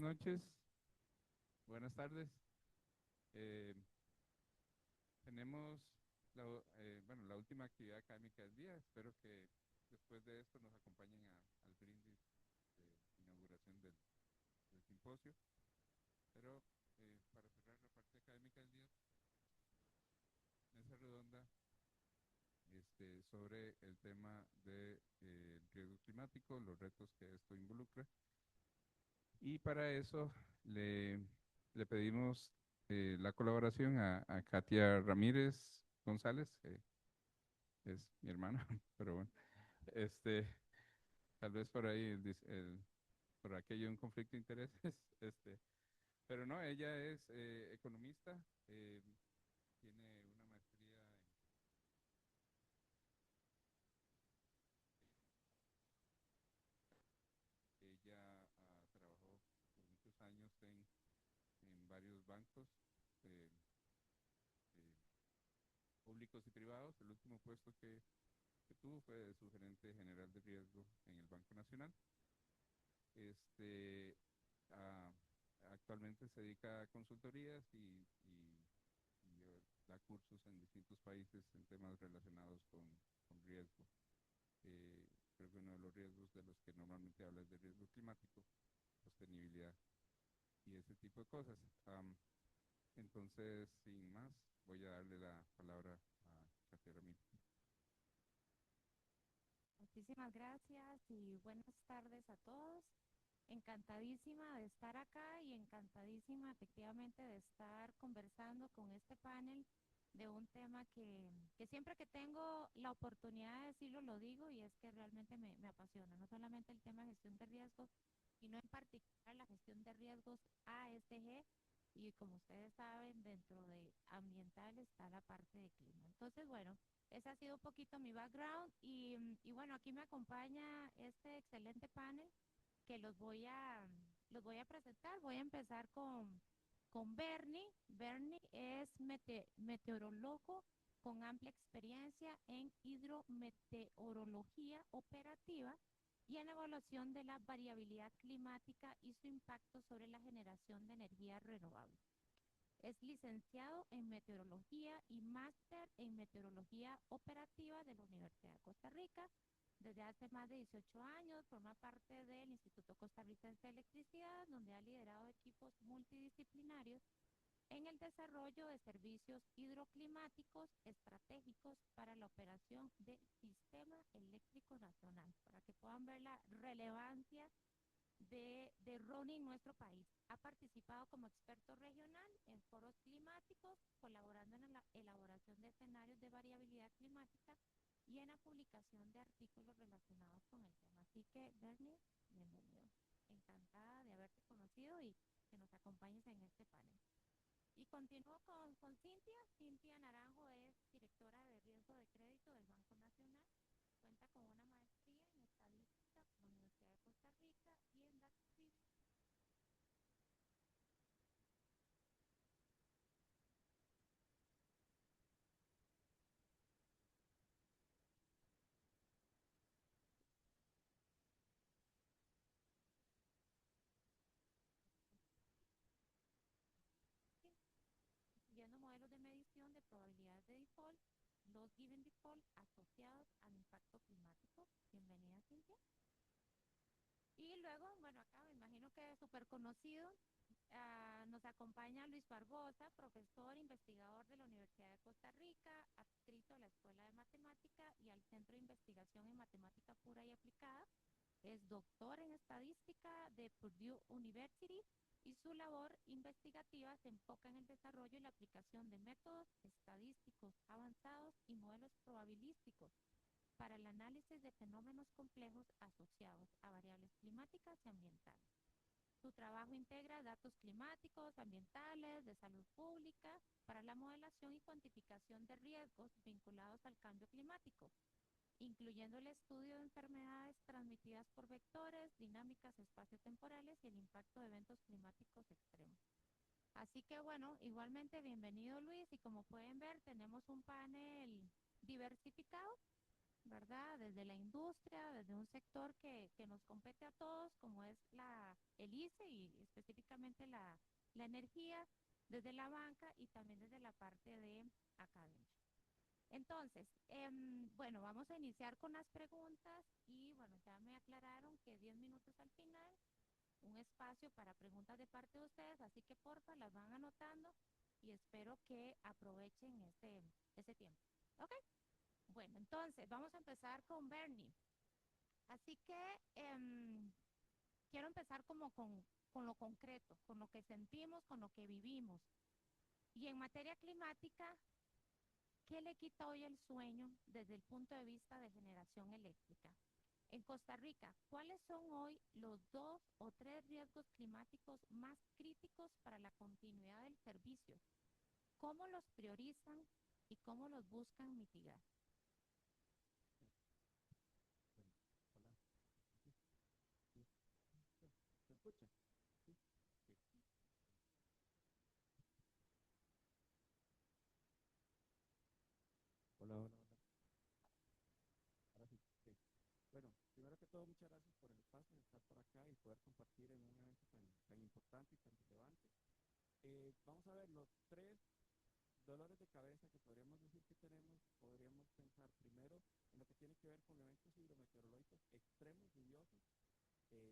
noches, buenas tardes. Eh, tenemos la última actividad académica del día. Espero que después de esto nos acompañen al brindis de inauguración del simposio. Pero para cerrar la parte académica del día, mesa redonda sobre el tema del riesgo climático, los retos que esto involucra. Y para eso le, le pedimos la colaboración a Katia Ramírez González, que es mi hermana, pero bueno, este, tal vez por ahí, por aquello un conflicto de intereses, pero no, ella es economista, tiene una maestría ella trabajó por muchos años en varios bancos eh, eh, públicos y privados. El último puesto que tuvo fue de subgerente general de riesgo en el Banco Nacional. Este, a- Actualmente se dedica a consultorías y da cursos en distintos países en temas relacionados con riesgo. Creo que uno de los riesgos de los que normalmente habla es de riesgo climático, sostenibilidad y ese tipo de cosas. Entonces, sin más, voy a darle la palabra a Katia Ramírez. Muchísimas gracias y buenas tardes a todos. Encantadísima de estar acá y encantadísima efectivamente de estar conversando con este panel de un tema que siempre que tengo la oportunidad de decirlo lo digo y es que realmente me apasiona, no solamente el tema de gestión de riesgos, sino en particular la gestión de riesgos ASG y como ustedes saben, dentro de ambiental está la parte de clima. Entonces, bueno, ese ha sido un poquito mi background y bueno, aquí me acompaña este excelente panel que los voy a presentar. Voy a empezar con Bernie. Bernie es meteorólogo con amplia experiencia en hidrometeorología operativa y en evaluación de la variabilidad climática y su impacto sobre la generación de energía renovable. Es licenciado en meteorología y máster en meteorología operativa de la Universidad de Costa Rica. Desde hace más de 18 años forma parte del Instituto Costarricense de Electricidad, donde ha liderado equipos multidisciplinarios en el desarrollo de servicios hidroclimáticos estratégicos para la operación del Sistema Eléctrico Nacional, para que puedan ver la relevancia de Ronnie en nuestro país. Ha participado como experto regional en foros climáticos, colaborando en la elaboración de escenarios de variabilidad climática y en la publicación de artículos relacionados con el tema. Así que, Bernie, bienvenido. Encantada de haberte conocido y que nos acompañes en este panel. Y continúo con Cintia. Cintia Naranjo es directora de riesgo de crédito del Banco Nacional. Cuenta con una maestría en estadística por la Universidad de Costa Rica y en Data Science. Siguiendo modelos de medición de probabilidades de default, los given default asociados al impacto climático. Bienvenida, Cintia. Y luego, bueno, acá me imagino que es súper conocido. Nos acompaña Luis Barbosa, profesor investigador de la Universidad de Costa Rica, adscrito a la Escuela de Matemática y al Centro de Investigación en Matemática Pura y Aplicada. Es doctor en estadística de Purdue University y su labor investigativa se enfoca en el desarrollo y la aplicación de métodos estadísticos avanzados y modelos probabilísticos para el análisis de fenómenos complejos asociados a variables climáticas y ambientales. Su trabajo integra datos climáticos, ambientales, de salud pública, para la modelación y cuantificación de riesgos vinculados al cambio climático, incluyendo el estudio de enfermedades transmitidas por vectores, dinámicas espaciotemporales y el impacto de eventos climáticos extremos. Así que bueno, igualmente bienvenido Luis y como pueden ver tenemos un panel diversificado ¿verdad? Desde la industria, desde un sector que nos compete a todos, como es el ICE y específicamente la energía, desde la banca y también desde la parte de academia. Entonces, bueno, vamos a iniciar con las preguntas y bueno, ya me aclararon que 10 minutos al final, un espacio para preguntas de parte de ustedes, así que porfa, las van anotando y espero que aprovechen ese tiempo. ¿Ok? Bueno, entonces vamos a empezar con Bernie. Así que quiero empezar como con lo concreto, con lo que sentimos, con lo que vivimos. Y en materia climática, ¿qué le quita hoy el sueño desde el punto de vista de generación eléctrica? En Costa Rica, ¿cuáles son hoy los 2 o 3 riesgos climáticos más críticos para la continuidad del servicio? ¿Cómo los priorizan y cómo los buscan mitigar? ¿Se escucha? Sí. Hola, hola, hola. Ahora sí. Sí. Bueno, primero que todo, muchas gracias por el espacio de estar por acá y poder compartir en un evento tan importante y tan relevante. Vamos a ver los tres dolores de cabeza que podríamos decir que tenemos. Podríamos pensar primero en lo que tiene que ver con eventos hidrometeorológicos extremos lluviosos,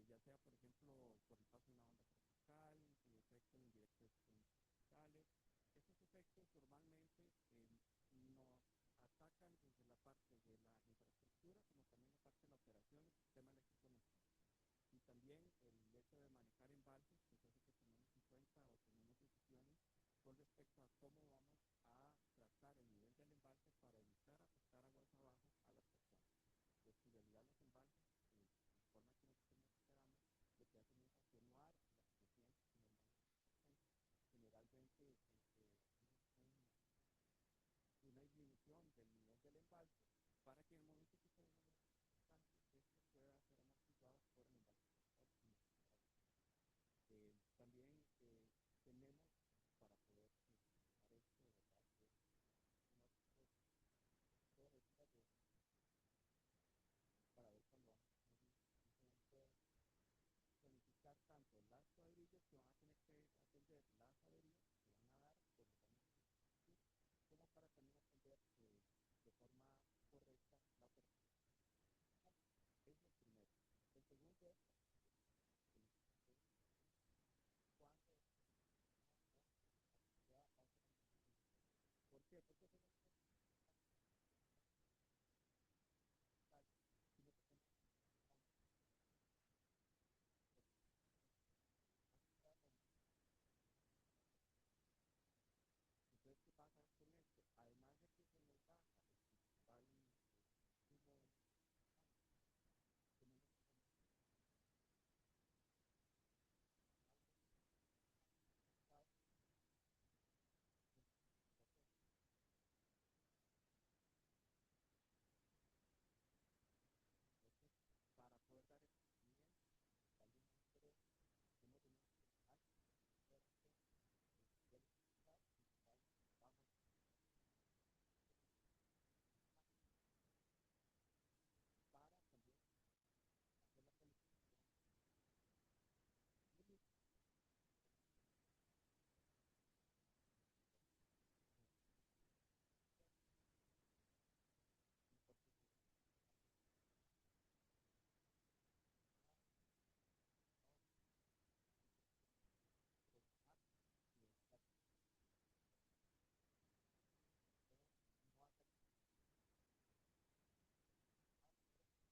ya sea, por ejemplo, por el paso de una onda tropical, efectos indirectos tropicales. Estos efectos normalmente nos atacan desde la parte de la infraestructura, como también la parte de la operación del sistema eléctrico nacional. Y también el hecho de manejar embalses, pues hace que tomemos en cuenta o tomemos decisiones con respecto a cómo vamos a tratar el nivel del embalse para evitar afectar aguas abajo a las personas. Pues en realidad los embalses, la forma que nosotros esperamos, lo que hacen es atenuar las presiones que generalmente una disminución del nivel del embalse para que en el momento que se den los estanques, esto pueda ser amortiguado por el embalse. También tenemos para poder gestionar esto, ¿verdad? Una para ver cuándo vamos a tener planificar tanto las cuadrillas que van a tener que atender las averías que van a dar por los daños como para también atender de forma correcta la operación. Es el primero. El segundo es cuándo ya va a ser. ¿Por qué? Porque tenemos que entonces, ¿qué pasa con esto? Además de que se nos baja el principal consumo, tenemos para poder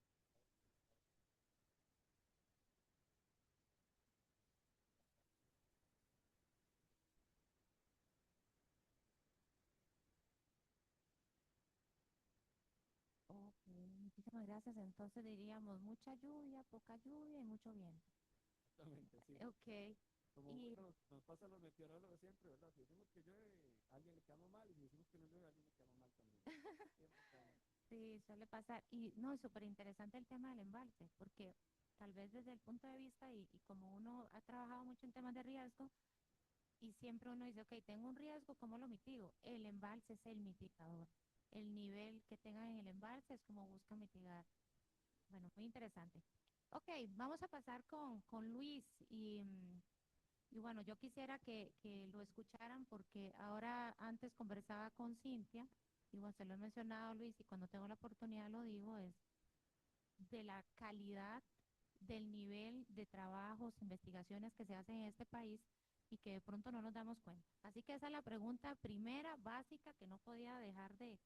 dar el seguimiento, también nosotros hemos tenido para también hacer la planificación Ok, muchísimas gracias. Entonces diríamos mucha lluvia, poca lluvia y mucho viento. exactamente, sí. Ok, Como y nos pasa a los meteorólogos siempre, ¿verdad? Si decimos que llueve, a alguien le quedamos mal, y si decimos que no llueve, a alguien le quedamos mal también. Siempre quedamos mal. sí, suele pasar. Y no, es súper interesante el tema del embalse, porque tal vez desde el punto de vista y como uno ha trabajado mucho en temas de riesgo, y siempre uno dice, ok, tengo un riesgo, ¿cómo lo mitigo? El embalse es el mitigador. el nivel que tengan en el embalse, es como buscan mitigar. Bueno, muy interesante. Ok, vamos a pasar con Luis y bueno, yo quisiera que lo escucharan porque ahora antes conversaba con Cintia y bueno, se lo he mencionado Luis y cuando tengo la oportunidad lo digo, es de la calidad del nivel de trabajos, investigaciones que se hacen en este país y que de pronto no nos damos cuenta. Así que esa es la pregunta primera, básica, que no podía dejar de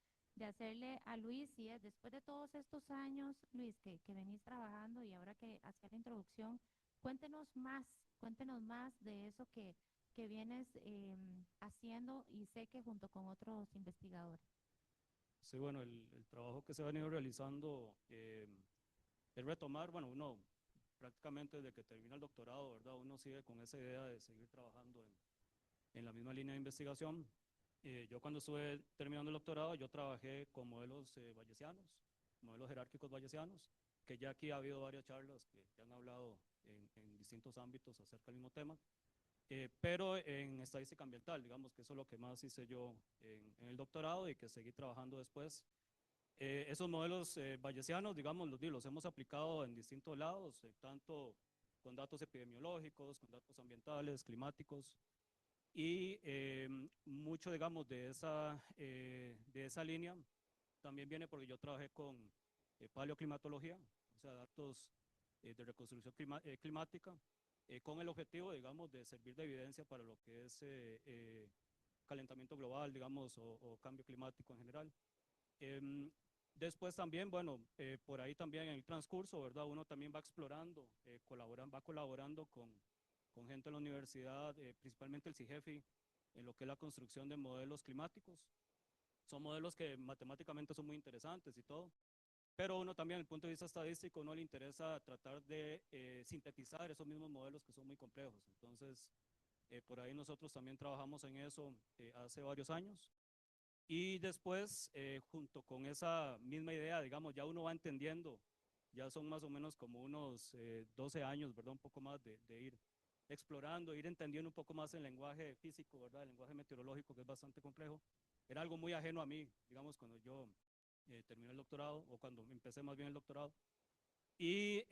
hacerle a Luis, y es, después de todos estos años, Luis, que venís trabajando y ahora que hacía la introducción, cuéntenos más de eso que vienes haciendo y sé que junto con otros investigadores. Sí, bueno, el trabajo que se ha venido realizando es retomar, bueno, uno prácticamente desde que termina el doctorado, ¿verdad? Uno sigue con esa idea de seguir trabajando en la misma línea de investigación. Yo cuando estuve terminando el doctorado, yo trabajé con modelos bayesianos, modelos jerárquicos bayesianos, que ya aquí ha habido varias charlas que han hablado en distintos ámbitos acerca del mismo tema, pero en estadística ambiental, digamos que eso es lo que más hice yo en el doctorado y que seguí trabajando después. Esos modelos bayesianos, digamos, los hemos aplicado en distintos lados, tanto con datos epidemiológicos, con datos ambientales, climáticos, y mucho, digamos, de esa línea también viene porque yo trabajé con paleoclimatología, o sea, datos de reconstrucción climática, con el objetivo, digamos, de servir de evidencia para lo que es calentamiento global, digamos, o cambio climático en general. Después también, bueno, por ahí también en el transcurso, ¿verdad? Uno también va explorando, va colaborando con gente en la universidad, principalmente el CIGEFI, en lo que es la construcción de modelos climáticos. Son modelos que matemáticamente son muy interesantes y todo, pero uno también, desde el punto de vista estadístico, no le interesa tratar de sintetizar esos mismos modelos que son muy complejos. Entonces, por ahí nosotros también trabajamos en eso hace varios años. Y después, junto con esa misma idea, digamos, ya uno va entendiendo, ya son más o menos como unos 12 años, ¿verdad? Un poco más de ir explorando, ir entendiendo un poco más el lenguaje físico, ¿verdad? El lenguaje meteorológico, que es bastante complejo. Era algo muy ajeno a mí, digamos, cuando yo terminé el doctorado, o cuando empecé más bien el doctorado. Y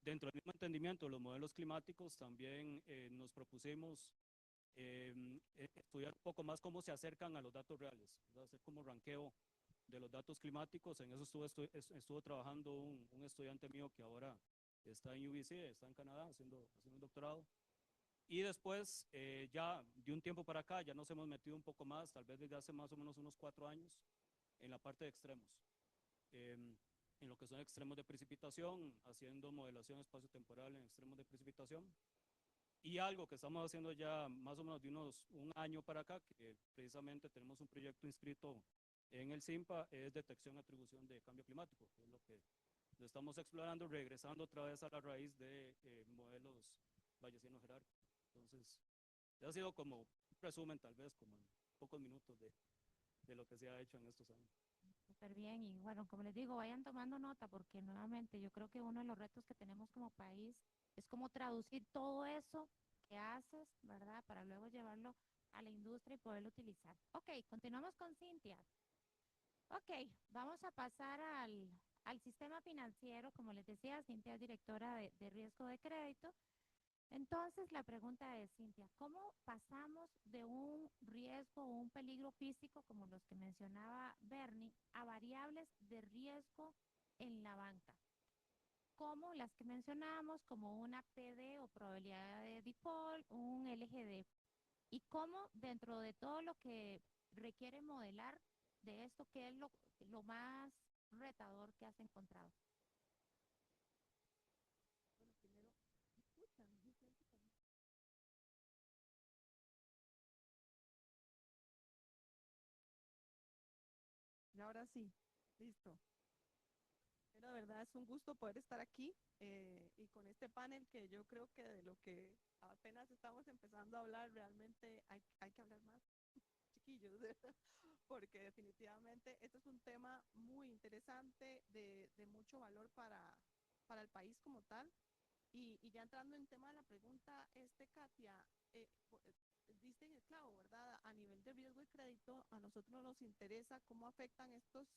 dentro del mismo entendimiento de los modelos climáticos, también nos propusimos estudiar un poco más cómo se acercan a los datos reales, ¿verdad? Hacer como ranqueo de los datos climáticos. En eso estuvo trabajando un estudiante mío que ahora está en UBC, está en Canadá haciendo un doctorado. Y después, ya de un tiempo para acá, ya nos hemos metido un poco más, tal vez desde hace más o menos unos 4 años, en la parte de extremos, en lo que son extremos de precipitación, haciendo modelación espacio-temporal en extremos de precipitación. Y algo que estamos haciendo ya más o menos de un año para acá, que precisamente tenemos un proyecto inscrito en el CIMPA, es detección y atribución de cambio climático, que es lo que lo estamos explorando, regresando otra vez a la raíz de modelos bayesianos jerárquicos. Entonces, ya ha sido como un resumen, tal vez, como en pocos minutos de lo que se ha hecho en estos años. Súper bien, y bueno, como les digo, vayan tomando nota porque nuevamente yo creo que uno de los retos que tenemos como país es cómo traducir todo eso que haces, ¿verdad? Para luego llevarlo a la industria y poderlo utilizar. Ok, continuamos con Cintia. Ok, vamos a pasar al sistema financiero. Como les decía, Cintia es directora de riesgo de crédito. Entonces, la pregunta es, Cintia, ¿cómo pasamos de un riesgo o un peligro físico, como los que mencionaba Bernie, a variables de riesgo en la banca? Como las que mencionábamos, como una PD o probabilidad de default, un LGD. Y cómo dentro de todo lo que requiere modelar de esto, ¿qué es lo más retador que has encontrado? Y ahora sí, listo. La verdad es un gusto poder estar aquí y con este panel que yo creo que de lo que apenas estamos empezando a hablar, realmente hay que hablar más, chiquillos, porque definitivamente este es un tema muy interesante, de mucho valor para el país como tal. Y ya entrando en tema de la pregunta, Katia, diste en el clavo, ¿verdad? A nivel de riesgo de crédito, crédito, a nosotros nos interesa cómo afectan estos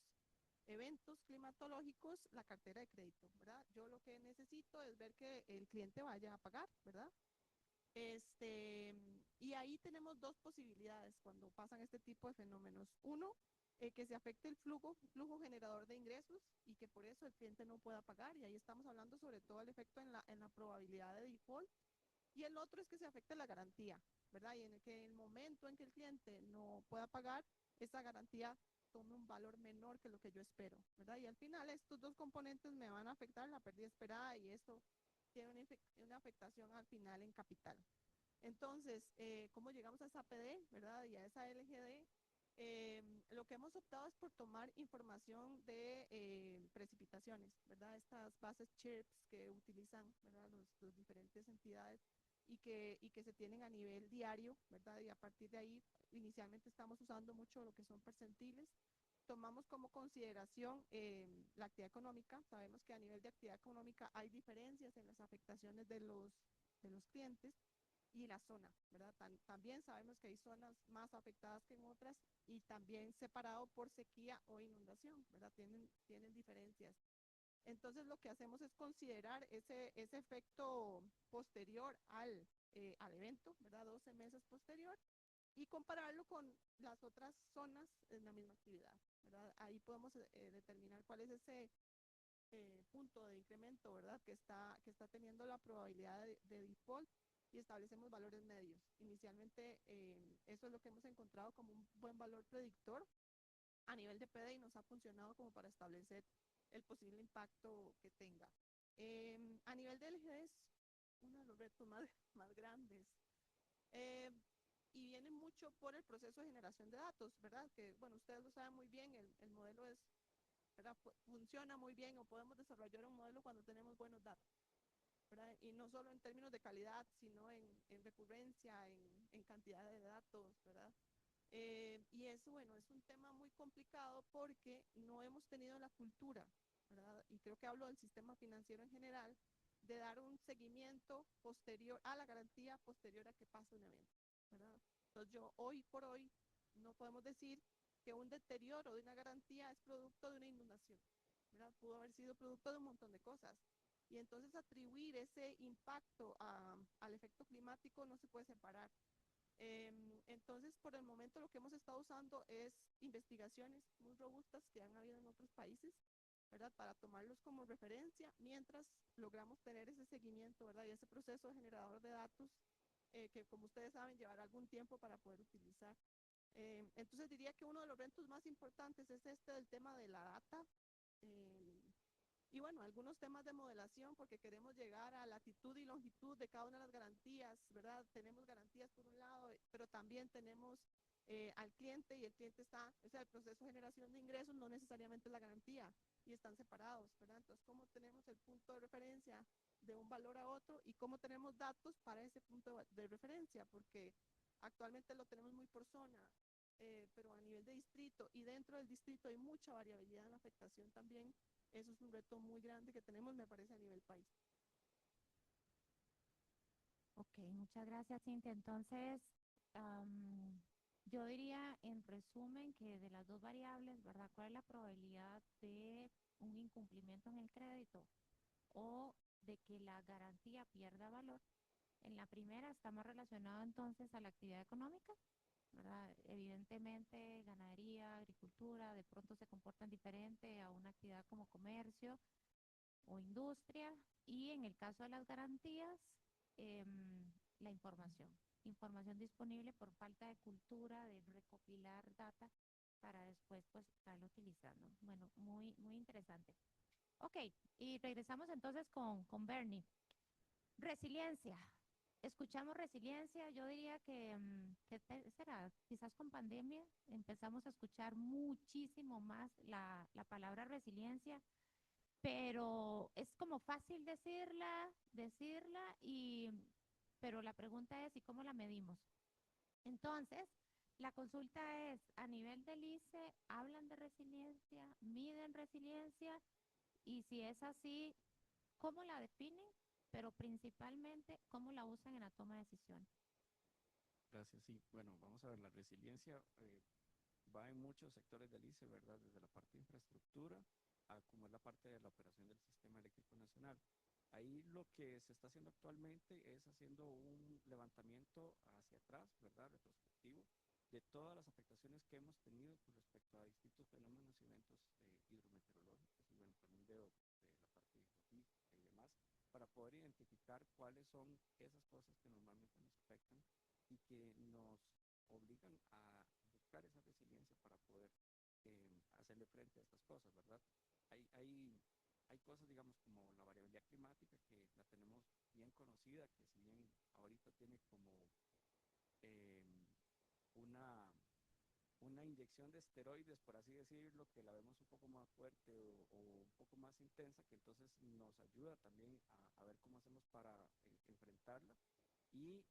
eventos climatológicos la cartera de crédito, ¿verdad? Yo lo que necesito es ver que el cliente vaya a pagar, ¿verdad? Y ahí tenemos dos posibilidades cuando pasan este tipo de fenómenos. Uno, que se afecte el flujo generador de ingresos y que por eso el cliente no pueda pagar. Y ahí estamos hablando sobre todo el efecto en la probabilidad de default. Y el otro es que se afecte la garantía, ¿verdad? Y en el momento en que el cliente no pueda pagar, esa garantía tome un valor menor que lo que yo espero, ¿verdad? Y al final estos dos componentes me van a afectar la pérdida esperada y eso tiene una afectación al final en capital. Entonces, ¿cómo llegamos a esa PD, verdad? Y a esa LGD. Lo que hemos optado es por tomar información de precipitaciones, ¿verdad? Estas bases CHIRPS que utilizan, ¿verdad? Los diferentes entidades y que se tienen a nivel diario, ¿verdad? Y a partir de ahí, inicialmente estamos usando mucho lo que son percentiles. Tomamos como consideración la actividad económica. Sabemos que a nivel de actividad económica hay diferencias en las afectaciones de los clientes y la zona, ¿verdad? También sabemos que hay zonas más afectadas que en otras y también separado por sequía o inundación, ¿verdad? Tienen diferencias. Entonces lo que hacemos es considerar ese efecto posterior al evento, ¿verdad? 12 meses posterior y compararlo con las otras zonas en la misma actividad, ¿verdad? Ahí podemos determinar cuál es ese punto de incremento, ¿verdad? Que está teniendo la probabilidad de default y establecemos valores medios. Inicialmente, eso es lo que hemos encontrado como un buen valor predictor a nivel de PD y nos ha funcionado como para establecer el posible impacto que tenga. A nivel de LGD es uno de los retos más grandes. Y viene mucho por el proceso de generación de datos, ¿verdad? Que, bueno, ustedes lo saben muy bien, el modelo es, ¿verdad? Funciona muy bien o podemos desarrollar un modelo cuando tenemos buenos datos, ¿verdad? Y no solo en términos de calidad, sino en recurrencia, en cantidad de datos, ¿verdad? Y eso, bueno, es un tema muy complicado porque no hemos tenido la cultura, ¿verdad? Y creo que hablo del sistema financiero en general, de dar un seguimiento posterior a la garantía, posterior a que pase un evento, ¿verdad? Entonces yo hoy por hoy no podemos decir que un deterioro de una garantía es producto de una inundación, ¿verdad? Pudo haber sido producto de un montón de cosas. Y entonces atribuir ese impacto al efecto climático no se puede separar. Entonces, por el momento lo que hemos estado usando es investigaciones muy robustas que han habido en otros países, ¿verdad? Para tomarlos como referencia, mientras logramos tener ese seguimiento, ¿verdad? Y ese proceso generador de datos que, como ustedes saben, llevará algún tiempo para poder utilizar. Entonces, diría que uno de los retos más importantes es este del tema de la data. Y bueno, algunos temas de modelación porque queremos llegar a latitud y longitud de cada una de las garantías, ¿verdad? Tenemos garantías por un lado, pero también tenemos al cliente y el cliente está, o sea, el proceso de generación de ingresos no necesariamente es la garantía y están separados, ¿verdad? Entonces, ¿cómo tenemos el punto de referencia de un valor a otro y cómo tenemos datos para ese punto de referencia? Porque actualmente lo tenemos muy por zona, pero a nivel de distrito y dentro del distrito hay mucha variabilidad en la afectación también. Eso es un reto muy grande que tenemos, me parece, a nivel país. Ok, muchas gracias, Cintia. Entonces, yo diría en resumen que de las dos variables, ¿verdad? ¿Cuál es la probabilidad de un incumplimiento en el crédito o de que la garantía pierda valor? En la primera está más relacionado entonces a la actividad económica, ¿verdad? Evidentemente, ganadería, agricultura, de pronto se comportan diferente a una actividad como comercio o industria. Y en el caso de las garantías, la información disponible por falta de cultura de recopilar data para después pues estarlo utilizando. Bueno, muy interesante. Ok, y regresamos entonces con Bernie. Resiliencia. Escuchamos resiliencia, yo diría que, será, quizás con pandemia empezamos a escuchar muchísimo más la palabra resiliencia, pero es como fácil decirla, pero la pregunta es, ¿y cómo la medimos? Entonces, la consulta es, a nivel del ICE, ¿hablan de resiliencia? ¿Miden resiliencia? Y si es así, ¿cómo la definen? Pero principalmente, ¿cómo la usan en la toma de decisiones? Gracias, sí. Bueno, vamos a ver, la resiliencia va en muchos sectores del ICE, ¿verdad? Desde la parte de infraestructura a como es la parte de la operación del sistema eléctrico nacional. Ahí lo que se está haciendo actualmente es haciendo un levantamiento hacia atrás, ¿verdad? Retrospectivo, de todas las afectaciones que hemos tenido con respecto a distintos fenómenos y eventos hidrometeorológicos y bueno, también de la parte geofísica y demás, para poder identificar cuáles son esas cosas que normalmente nos afectan y que nos obligan a buscar esa resiliencia para poder hacerle frente a estas cosas, ¿verdad? Hay, hay, hay cosas, digamos, como la variabilidad climática que la tenemos bien conocida, que si bien ahorita tiene como eh, una, una inyección de esteroides, por así decirlo, que la vemos un poco más fuerte o un poco más intensa, que entonces nos ayuda también a ver cómo hacemos para enfrentarla. Y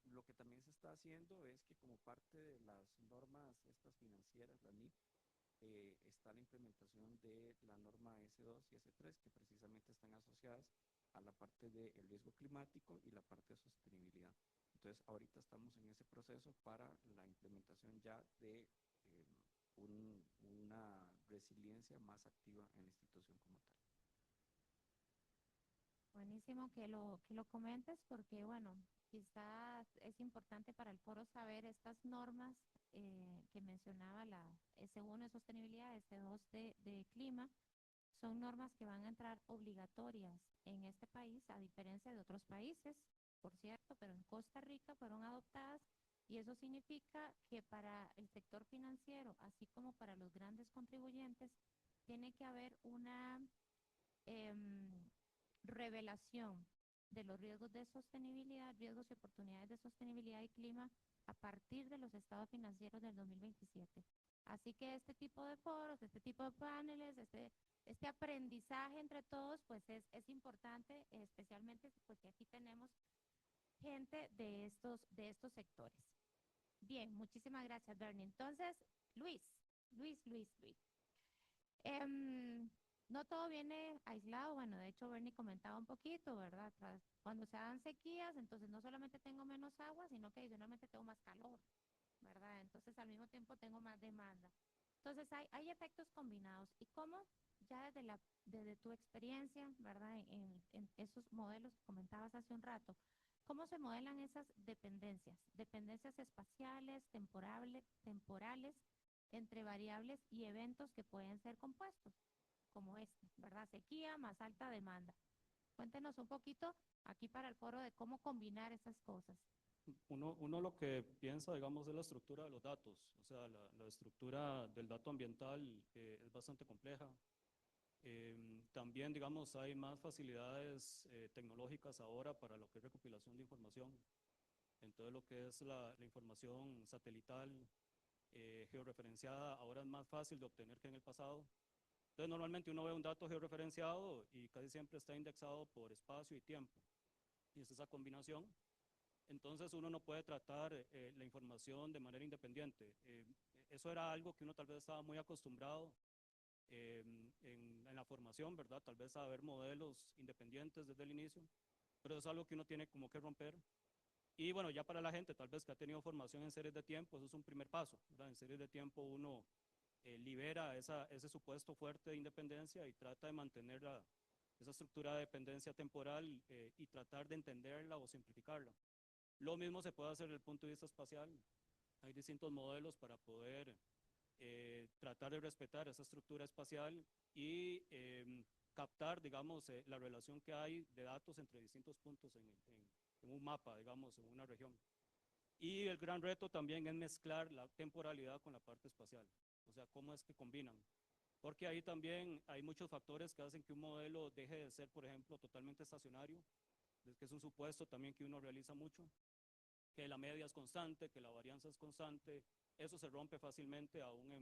lo que también se está haciendo es que como parte de las normas estas financieras, la NIF, está la implementación de la norma S2 y S3, que precisamente están asociadas a la parte del riesgo climático y la parte de sostenibilidad. Entonces, ahorita estamos en ese proceso para la implementación ya de una resiliencia más activa en la institución como tal. Buenísimo que lo comentes porque, bueno, quizás es importante para el foro saber estas normas que mencionaba la S1 de sostenibilidad, S2 de clima, son normas que van a entrar obligatorias en este país, a diferencia de otros países, por cierto, pero en Costa Rica fueron adoptadas y eso significa que para el sector financiero, así como para los grandes contribuyentes, tiene que haber una revelación de los riesgos de sostenibilidad, riesgos y oportunidades de sostenibilidad y clima a partir de los estados financieros del 2027. Así que este tipo de foros, este tipo de paneles, este aprendizaje entre todos, pues es importante, especialmente pues que aquí tenemos gente de estos sectores. Bien, muchísimas gracias, Bernie. Entonces, Luis. No todo viene aislado, bueno, de hecho Bernie comentaba un poquito, ¿verdad? Cuando se dan sequías, entonces no solamente tengo menos agua, sino que adicionalmente tengo más calor, ¿verdad? Entonces al mismo tiempo tengo más demanda. Entonces hay efectos combinados. ¿Y cómo ya desde tu experiencia, ¿verdad? En esos modelos que comentabas hace un rato, ¿cómo se modelan esas dependencias? Dependencias espaciales, temporales, entre variables y eventos que pueden ser compuestos como este, ¿verdad? Sequía más alta demanda. Cuéntenos un poquito aquí para el foro de cómo combinar esas cosas. Uno lo que piensa, digamos, es la estructura de los datos. O sea, la estructura del dato ambiental es bastante compleja. También, digamos, hay más facilidades tecnológicas ahora para lo que es recopilación de información. Entonces, lo que es la información satelital georreferenciada ahora es más fácil de obtener que en el pasado. Entonces, normalmente uno ve un dato georreferenciado y casi siempre está indexado por espacio y tiempo. Y es esa combinación. Entonces, uno no puede tratar la información de manera independiente. Eso era algo que uno tal vez estaba muy acostumbrado en la formación, ¿verdad? Tal vez a ver modelos independientes desde el inicio, pero es algo que uno tiene como que romper. Y bueno, ya para la gente tal vez que ha tenido formación en series de tiempo, eso es un primer paso, ¿verdad? En series de tiempo uno libera ese supuesto fuerte de independencia y trata de mantener esa estructura de dependencia temporal y tratar de entenderla o simplificarla. Lo mismo se puede hacer desde el punto de vista espacial. Hay distintos modelos para poder tratar de respetar esa estructura espacial y captar, digamos, la relación que hay de datos entre distintos puntos en un mapa, digamos, en una región. Y el gran reto también es mezclar la temporalidad con la parte espacial. O sea, cómo es que combinan. Porque ahí también hay muchos factores que hacen que un modelo deje de ser, por ejemplo, totalmente estacionario, que es un supuesto también que uno realiza mucho, que la media es constante, que la varianza es constante. Eso se rompe fácilmente aún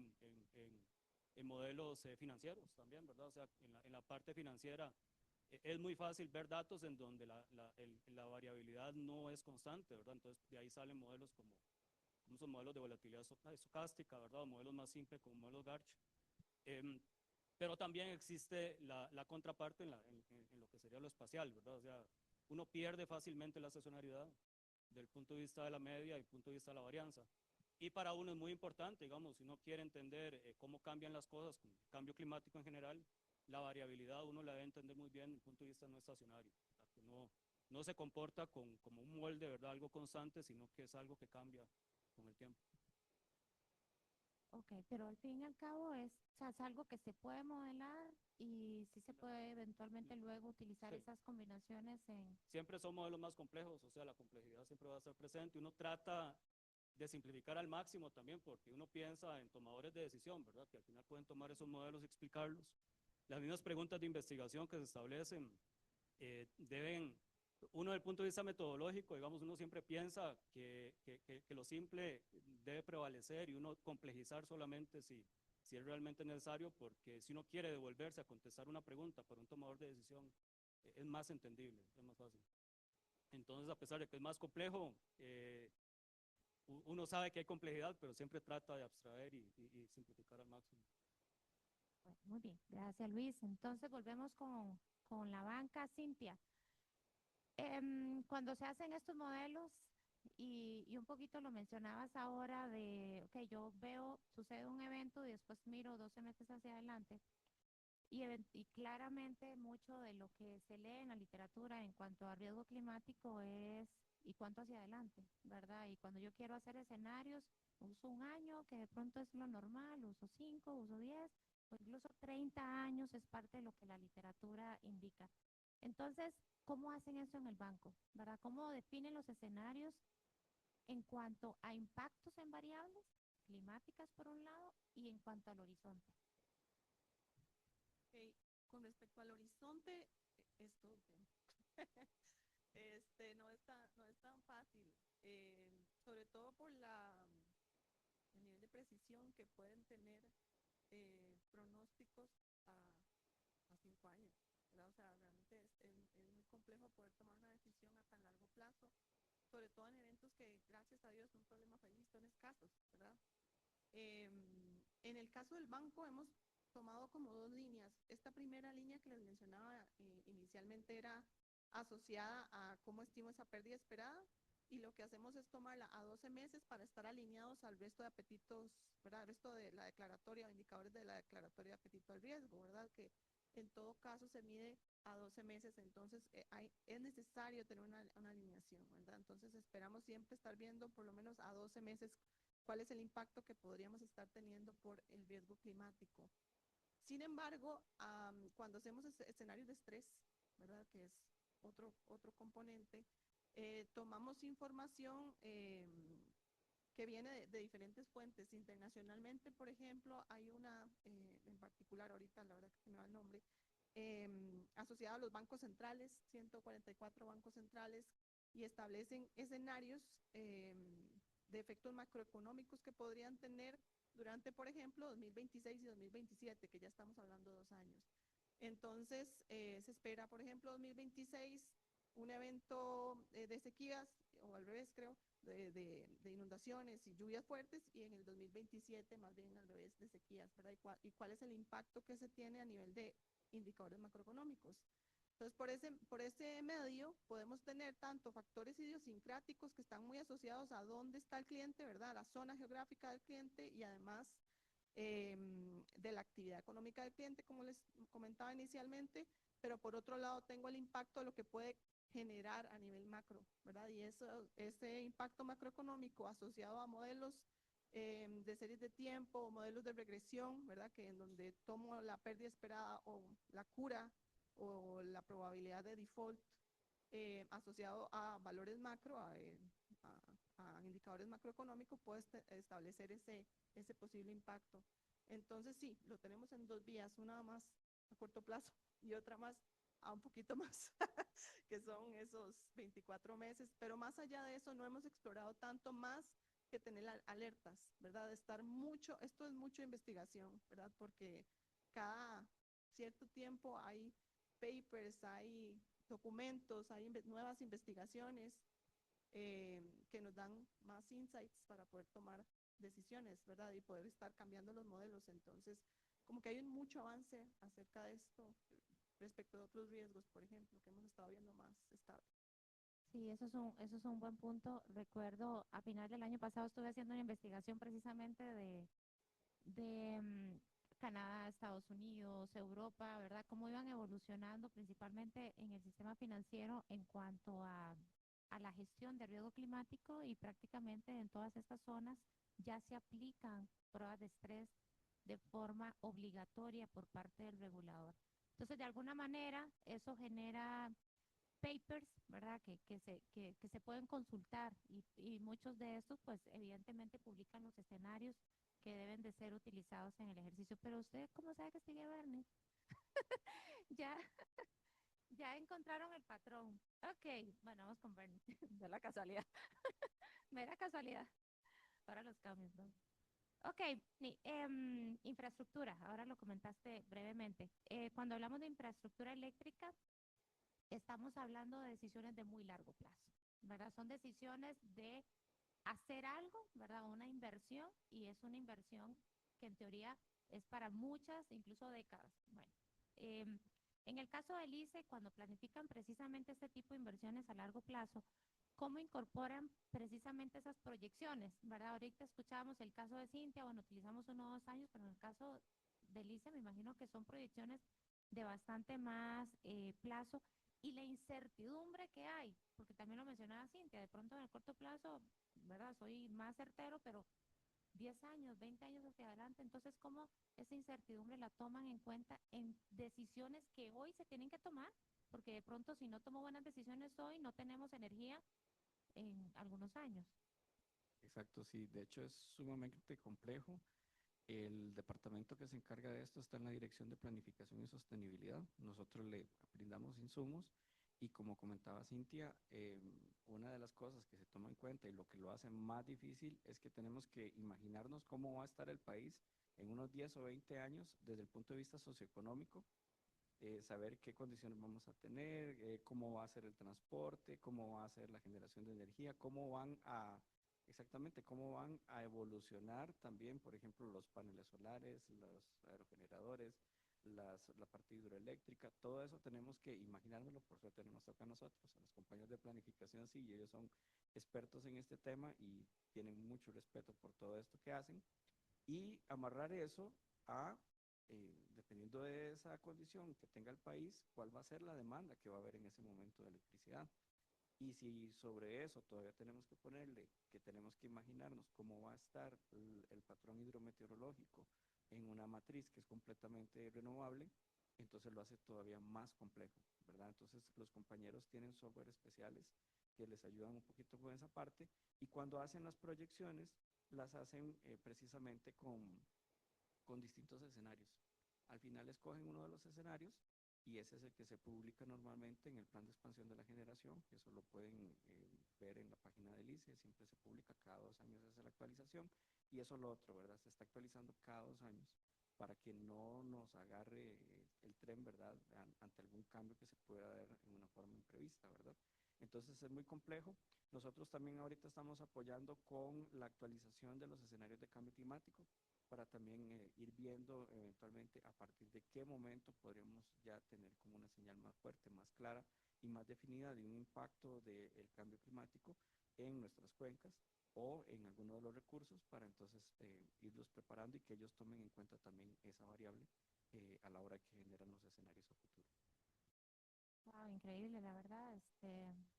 en modelos financieros también, ¿verdad? O sea, en la parte financiera es muy fácil ver datos en donde la variabilidad no es constante, ¿verdad? Entonces, de ahí salen modelos como son modelos de volatilidad estocástica, ¿verdad? O modelos más simples como modelos Garch. Pero también existe la contraparte en lo que sería lo espacial, ¿verdad? O sea, uno pierde fácilmente la estacionalidad del punto de vista de la media y punto de vista de la varianza. Y para uno es muy importante, digamos, si uno quiere entender cómo cambian las cosas, con el cambio climático en general, la variabilidad uno la debe entender muy bien desde el punto de vista no estacionario, ¿verdad? Que no se comporta como un molde, ¿verdad? Algo constante, sino que es algo que cambia con el tiempo. Ok, pero al fin y al cabo o sea, es algo que se puede modelar y sí se puede eventualmente luego utilizar Sí. esas combinaciones en... Siempre son modelos más complejos, o sea, la complejidad siempre va a estar presente. Uno trata de simplificar al máximo también, porque uno piensa en tomadores de decisión, ¿verdad? Que al final pueden tomar esos modelos y explicarlos. Las mismas preguntas de investigación que se establecen deben, uno desde el punto de vista metodológico, digamos, uno siempre piensa que lo simple debe prevalecer y uno complejizar solamente si es realmente necesario, porque si uno quiere devolverse a contestar una pregunta para un tomador de decisión, es más entendible, es más fácil. Entonces, a pesar de que es más complejo, uno sabe que hay complejidad, pero siempre trata de abstraer y simplificar al máximo. Bueno, muy bien, gracias Luis. Entonces volvemos con la banca, Cintia. Cuando se hacen estos modelos, y un poquito lo mencionabas ahora de, ok, yo veo, sucede un evento y después miro 12 meses hacia adelante, y claramente mucho de lo que se lee en la literatura en cuanto a riesgo climático es y cuánto hacia adelante, ¿verdad? Y cuando yo quiero hacer escenarios, uso un año, que de pronto es lo normal, uso 5, uso 10, o incluso 30 años es parte de lo que la literatura indica. Entonces, ¿cómo hacen eso en el banco? ¿Verdad? ¿Cómo definen los escenarios en cuanto a impactos en variables climáticas por un lado y en cuanto al horizonte? Ok, con respecto al horizonte, es todo un tema. No es tan fácil, sobre todo por el nivel de precisión que pueden tener pronósticos a 5 años, ¿verdad? O sea, realmente es muy complejo poder tomar una decisión a tan largo plazo, sobre todo en eventos que, gracias a Dios, un problema feliz son escasos, ¿verdad? En el caso del banco hemos tomado como dos líneas. Esta primera línea que les mencionaba inicialmente era asociada a cómo estimo esa pérdida esperada, y lo que hacemos es tomarla a 12 meses para estar alineados al resto de apetitos, ¿verdad? El resto de la declaratoria o indicadores de la declaratoria de apetito al riesgo, ¿verdad? Que en todo caso se mide a 12 meses, entonces es necesario tener una alineación, ¿verdad? Entonces esperamos siempre estar viendo por lo menos a 12 meses cuál es el impacto que podríamos estar teniendo por el riesgo climático. Sin embargo, cuando hacemos escenarios de estrés, ¿verdad? Que es otro componente, tomamos información que viene de diferentes fuentes. Internacionalmente, por ejemplo, hay una en particular, ahorita la verdad que se me va el nombre, asociada a los bancos centrales, 144 bancos centrales, y establecen escenarios de efectos macroeconómicos que podrían tener durante, por ejemplo, 2026 y 2027, que ya estamos hablando de 2 años. Entonces, se espera, por ejemplo, 2026, un evento de sequías, o al revés, creo, de inundaciones y lluvias fuertes, y en el 2027 más bien al revés, de sequías, ¿verdad? ¿Y cuál es el impacto que se tiene a nivel de indicadores macroeconómicos? Entonces, por ese medio podemos tener tanto factores idiosincráticos que están muy asociados a dónde está el cliente, ¿verdad? La zona geográfica del cliente, y además de la actividad económica del cliente, como les comentaba inicialmente, pero por otro lado tengo el impacto de lo que puede generar a nivel macro, ¿verdad? Y ese impacto macroeconómico asociado a modelos de series de tiempo, modelos de regresión, ¿verdad? Que en donde tomo la pérdida esperada o la cura o la probabilidad de default asociado a valores macro, a indicadores macroeconómicos, puedo establecer ese posible impacto. Entonces sí, lo tenemos en dos vías, una más a corto plazo y otra más a un poquito más, que son esos 24 meses, pero más allá de eso no hemos explorado tanto más que tener alertas, ¿verdad? De estar mucho, esto es mucha investigación, ¿verdad? Porque cada cierto tiempo hay papers, hay documentos, hay nuevas investigaciones que nos dan más insights para poder tomar decisiones, ¿verdad? Y poder estar cambiando los modelos. Entonces, como que hay mucho avance acerca de esto respecto a otros riesgos, por ejemplo, que hemos estado viendo más estables. Sí, eso es un buen punto. Recuerdo, a final del año pasado estuve haciendo una investigación precisamente de Canadá, Estados Unidos, Europa, ¿verdad? Cómo iban evolucionando principalmente en el sistema financiero en cuanto a la gestión de riesgo climático y prácticamente en todas estas zonas ya se aplican pruebas de estrés de forma obligatoria por parte del regulador. Entonces, de alguna manera, eso genera papers, ¿verdad? Que se pueden consultar y muchos de estos, pues evidentemente publican los escenarios que deben de ser utilizados en el ejercicio. Pero usted, ¿cómo sabe que sigue Bernie? Ya, ya encontraron el patrón. Ok, bueno, vamos con Bernie. De la casualidad. Mera casualidad para los cambios, ¿no? Ok, infraestructura, ahora lo comentaste brevemente. Cuando hablamos de infraestructura eléctrica, estamos hablando de decisiones de muy largo plazo, ¿verdad? Son decisiones de hacer algo, ¿verdad? Una inversión y es una inversión que en teoría es para muchas, incluso décadas. Bueno, em, en el caso del ICE, cuando planifican precisamente este tipo de inversiones a largo plazo, ¿cómo incorporan precisamente esas proyecciones, ¿verdad? Ahorita escuchábamos el caso de Cintia, bueno, utilizamos 1 o 2 años, pero en el caso del ICE me imagino que son proyecciones de bastante más plazo y la incertidumbre que hay, porque también lo mencionaba Cintia, de pronto en el corto plazo, ¿verdad? Soy más certero, pero 10 años, 20 años hacia adelante, entonces, ¿cómo esa incertidumbre la toman en cuenta en decisiones que hoy se tienen que tomar? Porque de pronto, si no tomo buenas decisiones hoy, no tenemos energía en algunos años. Exacto, sí, de hecho es sumamente complejo. El departamento que se encarga de esto está en la Dirección de Planificación y Sostenibilidad. Nosotros le brindamos insumos y como comentaba Cintia, una de las cosas que se toma en cuenta y lo que lo hace más difícil es que tenemos que imaginarnos cómo va a estar el país en unos 10 o 20 años desde el punto de vista socioeconómico, saber qué condiciones vamos a tener, cómo va a ser el transporte, cómo va a ser la generación de energía, cómo van a, exactamente, cómo van a evolucionar también, por ejemplo, los paneles solares, los aerogeneradores, la parte hidroeléctrica, todo eso tenemos que imaginármelo, por suerte no nos toca a nosotros, a los compañeros de planificación sí, ellos son expertos en este tema y tienen mucho respeto por todo esto que hacen, y amarrar eso a, dependiendo de esa condición que tenga el país, cuál va a ser la demanda que va a haber en ese momento de electricidad. Y si sobre eso todavía tenemos que ponerle que tenemos que imaginarnos cómo va a estar el patrón hidrometeorológico en una matriz que es completamente renovable, entonces lo hace todavía más complejo, ¿verdad? Entonces los compañeros tienen software especiales que les ayudan un poquito con esa parte y cuando hacen las proyecciones las hacen precisamente con distintos escenarios. Al final escogen uno de los escenarios y ese es el que se publica normalmente en el plan de expansión de la generación, que eso lo pueden ver en la página del ICE, siempre se publica, cada 2 años se hace la actualización, y eso es lo otro, ¿verdad? Se está actualizando cada 2 años para que no nos agarre el tren, ¿verdad? Ante algún cambio que se pueda dar en una forma imprevista, ¿verdad? Entonces es muy complejo. Nosotros también ahorita estamos apoyando con la actualización de los escenarios de cambio climático para también ir viendo eventualmente a partir de qué momento podríamos ya tener como una señal más fuerte, más clara y más definida de un impacto del cambio climático en nuestras cuencas o en alguno de los recursos para entonces irlos preparando y que ellos tomen en cuenta también esa variable a la hora que generan los escenarios a futuro. Wow, increíble, la verdad,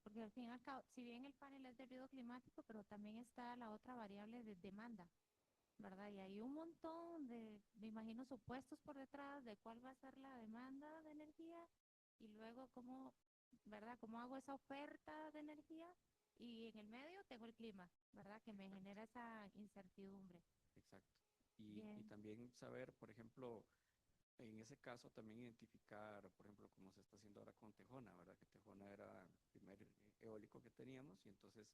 porque al fin y al cabo, si bien el panel es de riesgo climático, pero también está la otra variable de demanda, ¿verdad? Y hay un montón de, me imagino, supuestos por detrás de cuál va a ser la demanda de energía y luego cómo, ¿verdad? ¿Cómo hago esa oferta de energía? Y en el medio tengo el clima, ¿verdad? Que me genera esa incertidumbre. Exacto. Y Bien. también saber, por ejemplo, en ese caso también identificar, por ejemplo, como se está haciendo ahora con Tejona, ¿verdad? Que Tejona era el primer eólico que teníamos y entonces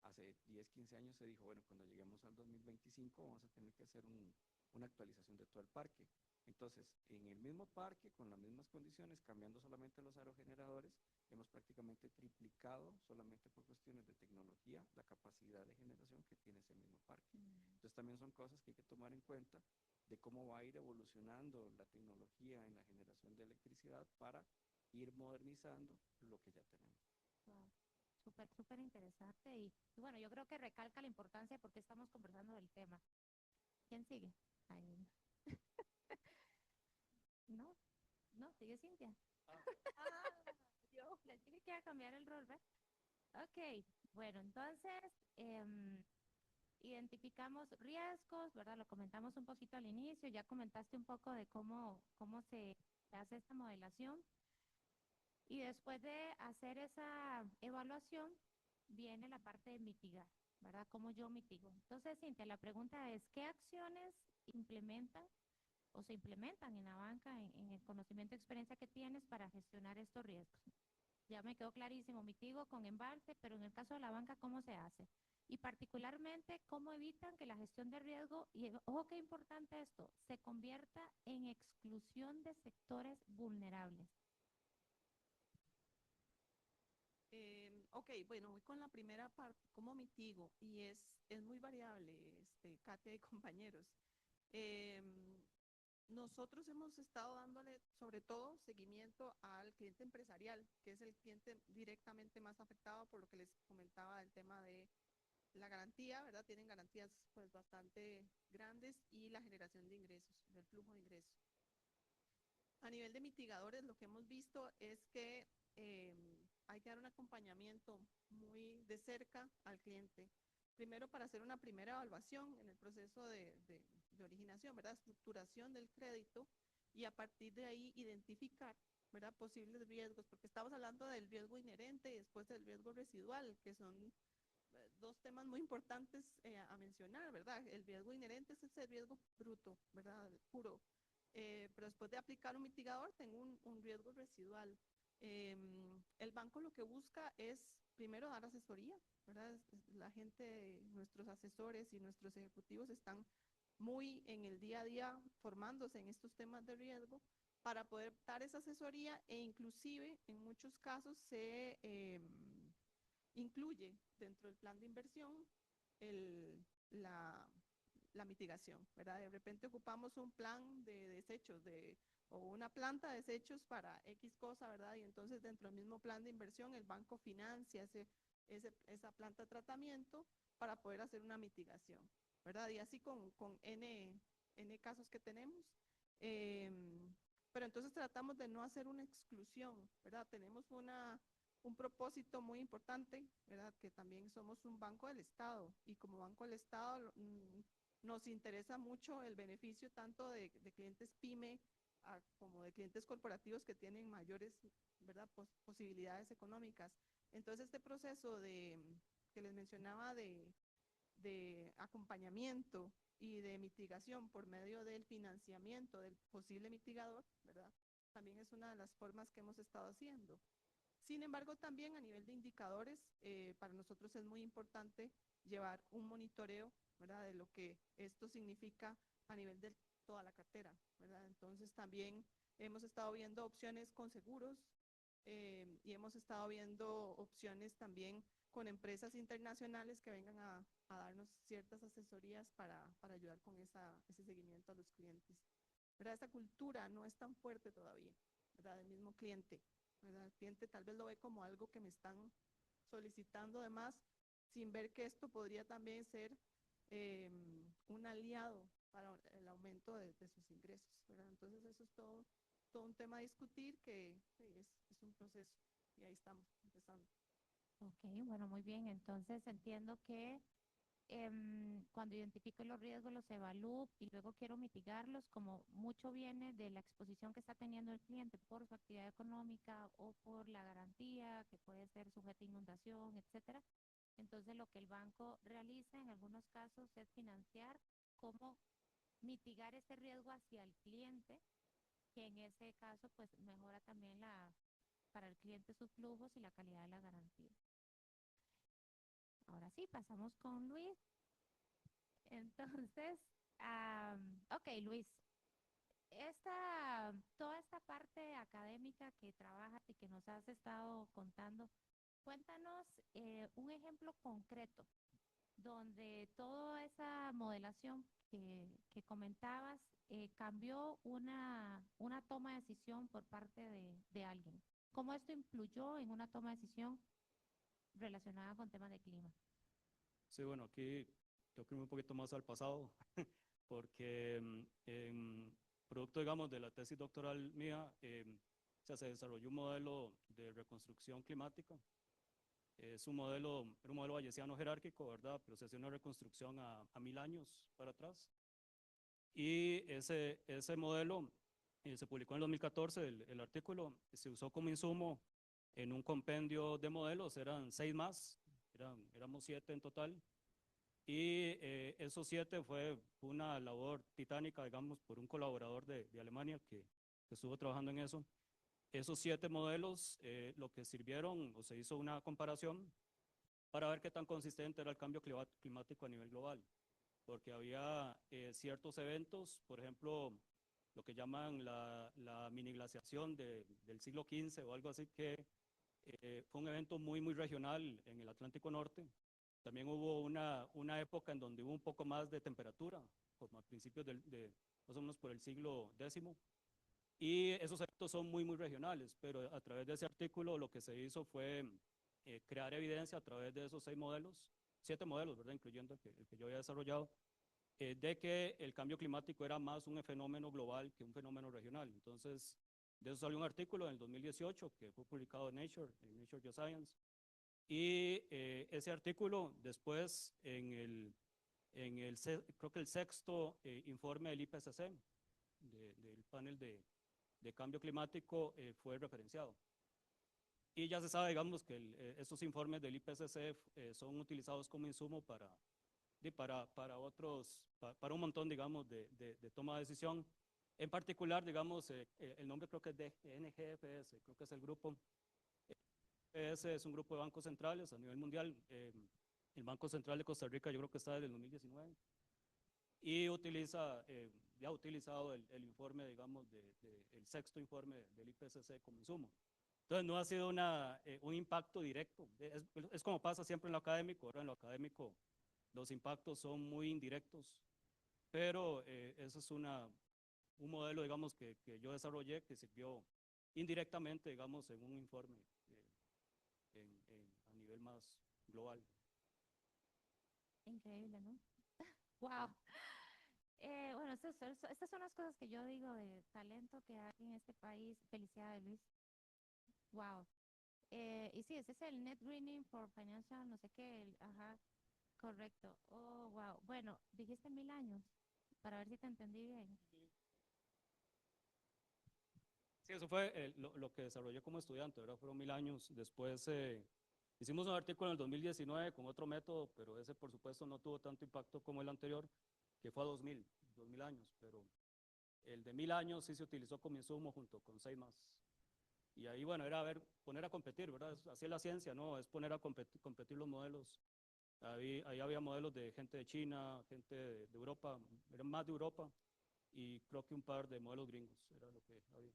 hace 10, 15 años se dijo, bueno, cuando lleguemos al 2025 vamos a tener que hacer una actualización de todo el parque. Entonces, en el mismo parque, con las mismas condiciones, cambiando solamente los aerogeneradores, hemos prácticamente triplicado, solamente por cuestiones de tecnología, la capacidad de generación que tiene ese mismo parque. Entonces, también son cosas que hay que tomar en cuenta de cómo va a ir evolucionando la tecnología en la generación de electricidad para ir modernizando lo que ya tenemos. Wow. súper, súper interesante y bueno, yo creo que recalca la importancia porque estamos conversando del tema. ¿Quién sigue? Ay, no, no, sigue Cintia. Yo les dije que iba a cambiar el rol, ¿verdad? Ok, bueno, entonces identificamos riesgos, ¿verdad? Lo comentamos un poquito al inicio, ya comentaste un poco de cómo se hace esta modelación. Y después de hacer esa evaluación, viene la parte de mitigar, ¿verdad? ¿Cómo yo mitigo? Entonces, Cintia, la pregunta es, ¿qué acciones implementan o se implementan en la banca, en el conocimiento y experiencia que tienes para gestionar estos riesgos? Ya me quedó clarísimo, mitigo con embalse, pero en el caso de la banca, ¿cómo se hace? Y particularmente, ¿cómo evitan que la gestión de riesgo, y ojo qué importante esto, se convierta en exclusión de sectores vulnerables? Ok, bueno, voy con la primera parte, ¿cómo mitigo? Y es muy variable, Katia y compañeros. Em, Nosotros hemos estado dándole sobre todo seguimiento al cliente empresarial, que es el cliente directamente más afectado por lo que les comentaba del tema de la garantía, ¿verdad? Tienen garantías pues bastante grandes y la generación de ingresos, del flujo de ingresos. A nivel de mitigadores, lo que hemos visto es que hay que dar un acompañamiento muy de cerca al cliente. Primero, para hacer una primera evaluación en el proceso de originación, ¿verdad? Estructuración del crédito y a partir de ahí identificar, ¿verdad? Posibles riesgos, porque estamos hablando del riesgo inherente y después del riesgo residual, que son dos temas muy importantes a mencionar, ¿verdad? El riesgo inherente es ese riesgo bruto, ¿verdad? Puro. Pero después de aplicar un mitigador, tengo un riesgo residual. El banco lo que busca es primero dar asesoría, ¿verdad? La gente, nuestros asesores y nuestros ejecutivos están muy en el día a día formándose en estos temas de riesgo para poder dar esa asesoría e inclusive en muchos casos se incluye dentro del plan de inversión el, la, la mitigación, ¿verdad? De repente ocupamos un plan de desechos o una planta de desechos para X cosa, ¿verdad? Y entonces dentro del mismo plan de inversión el banco financia esa planta de tratamiento para poder hacer una mitigación, ¿verdad? Y así con N casos que tenemos. Pero entonces tratamos de no hacer una exclusión, ¿verdad? Tenemos un propósito muy importante, ¿verdad? Que también somos un banco del Estado y como banco del Estado nos interesa mucho el beneficio tanto de clientes PYME como de clientes corporativos que tienen mayores, ¿verdad? Posibilidades económicas. Entonces este proceso que les mencionaba de acompañamiento y de mitigación por medio del financiamiento del posible mitigador, ¿verdad? También es una de las formas que hemos estado haciendo. Sin embargo, también a nivel de indicadores, para nosotros es muy importante llevar un monitoreo, ¿verdad? De lo que esto significa a nivel de toda la cartera, ¿verdad? Entonces también hemos estado viendo opciones con seguros y hemos estado viendo opciones también con empresas internacionales que vengan a darnos ciertas asesorías para ayudar con ese seguimiento a los clientes. ¿Verdad? Esta cultura no es tan fuerte todavía, ¿verdad? Del mismo cliente. ¿Verdad? El cliente tal vez lo ve como algo que me están solicitando además, sin ver que esto podría también ser un aliado para el aumento de sus ingresos, ¿verdad? Entonces eso es todo un tema a discutir que es un proceso y ahí estamos empezando. Ok, bueno, muy bien. Entonces entiendo que cuando identifico los riesgos, los evalúo y luego quiero mitigarlos, como mucho viene de la exposición que está teniendo el cliente por su actividad económica o por la garantía, que puede ser sujeta a inundación, etcétera. Entonces, lo que el banco realiza en algunos casos es financiar cómo mitigar ese riesgo hacia el cliente, que en ese caso, pues, mejora también para el cliente sus flujos y la calidad de la garantía. Ahora sí, pasamos con Luis. Entonces, ok, Luis, toda esta parte académica que trabajas y que nos has estado contando, cuéntanos un ejemplo concreto donde toda esa modelación que comentabas cambió una toma de decisión por parte de alguien. ¿Cómo esto influyó en una toma de decisión relacionada con temas de clima. Sí, bueno, aquí tengo que irme un poquito más al pasado, porque producto, digamos, de la tesis doctoral mía, o sea, se desarrolló un modelo de reconstrucción climática. Es un modelo, era un modelo bayesiano jerárquico, ¿verdad? Pero se hacía una reconstrucción a 1000 años para atrás. Y ese modelo se publicó en el 2014, el artículo se usó como insumo en un compendio de modelos, eran 6 más, éramos 7 en total. Y esos 7 fue una labor titánica, digamos, por un colaborador de Alemania que estuvo trabajando en eso. Esos 7 modelos lo que sirvieron, o se hizo una comparación para ver qué tan consistente era el cambio climático a nivel global, porque había ciertos eventos, por ejemplo, lo que llaman la mini glaciación del siglo XV o algo así, que fue un evento muy, muy regional en el Atlántico Norte. También hubo una época en donde hubo un poco más de temperatura, como a principios más o menos por el siglo X. Y esos eventos son muy, muy regionales, pero a través de ese artículo lo que se hizo fue crear evidencia a través de esos 6 modelos, 7 modelos, ¿verdad? Incluyendo el que yo había desarrollado, de que el cambio climático era más un fenómeno global que un fenómeno regional. Entonces, de eso salió un artículo en el 2018 que fue publicado en Nature Geoscience. Y ese artículo después creo que el sexto informe del IPCC, del panel de cambio climático, fue referenciado. Y ya se sabe, digamos, que estos informes del IPCC son utilizados como insumo para un montón, digamos, de toma de decisión. En particular, digamos, el nombre creo que es de NGFS, creo que es el grupo. Ese es un grupo de bancos centrales a nivel mundial. El Banco Central de Costa Rica yo creo que está desde el 2019 y ya ha utilizado el informe, digamos, el sexto informe del IPCC como insumo. Entonces no ha sido un impacto directo. Es como pasa siempre en lo académico. Ahora en lo académico los impactos son muy indirectos, pero eso es un modelo, digamos, que yo desarrollé que sirvió indirectamente, digamos, en un informe a nivel más global. Increíble, ¿no? Wow. Bueno, estas son las cosas que yo digo de talento que hay en este país. Felicidades, Luis. Wow. Y sí, ese es el Net Greening for Financial, no sé qué, ajá, correcto. Oh, wow. Bueno, dijiste 1000 años, para ver si te entendí bien. Sí, eso fue lo que desarrollé como estudiante, ¿verdad? Fueron 1000 años. Después hicimos un artículo en el 2019 con otro método, pero ese por supuesto no tuvo tanto impacto como el anterior, que fue a 2000 años, pero el de 1000 años sí se utilizó como insumo junto con 6 más. Y ahí, bueno, era poner a competir, ¿verdad? Así es la ciencia, ¿no? Es poner a competir los modelos. Ahí había modelos de gente de China, gente de Europa, eran más de Europa, y creo que un par de modelos gringos, era lo que había.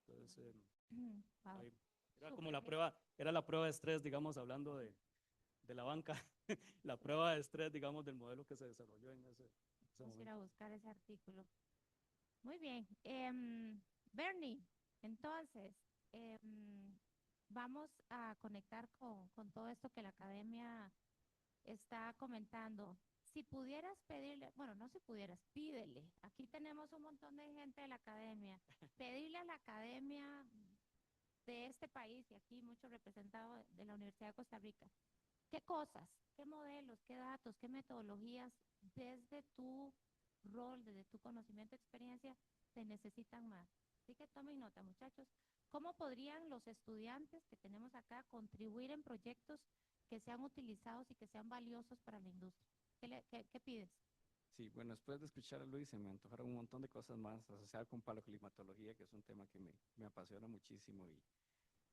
Entonces, Wow. ahí era como era la prueba de estrés, digamos, hablando de la banca, la prueba de estrés, digamos, del modelo que se desarrolló en ese Vamos a ir momento. a buscar ese artículo. Muy bien. Bernie, entonces, vamos a conectar con todo esto que la academia está comentando. Si pudieras pedirle, bueno, no si pudieras, pídele. Aquí tenemos un montón de gente de la academia. Pedirle a la academia de este país y aquí mucho representado de la Universidad de Costa Rica. ¿Qué cosas, qué modelos, qué datos, qué metodologías desde tu rol, desde tu conocimiento, experiencia, se necesitan más? Así que tomen nota, muchachos. ¿Cómo podrían los estudiantes que tenemos acá contribuir en proyectos que sean utilizados y que sean valiosos para la industria? ¿Qué pides? Sí, bueno, después de escuchar a Luis se me antojaron un montón de cosas más asociadas con paleoclimatología, que es un tema que me apasiona muchísimo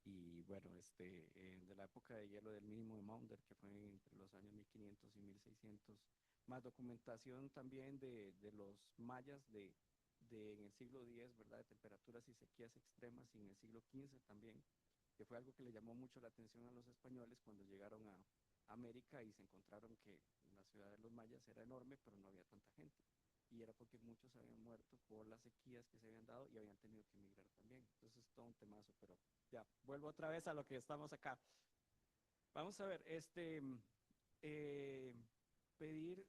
y bueno, de la época de hielo del mínimo de Maunder, que fue entre los años 1500 y 1600, más documentación también de los mayas en el siglo X, ¿verdad? De temperaturas y sequías extremas, y en el siglo XV también, que fue algo que le llamó mucho la atención a los españoles cuando llegaron a América y se encontraron que la ciudad de los mayas era enorme, pero no había tanta gente. Y era porque muchos habían muerto por las sequías que se habían dado y habían tenido que emigrar también. Entonces es todo un temazo, pero ya, vuelvo otra vez a lo que estamos acá. Vamos a ver, eh, pedir,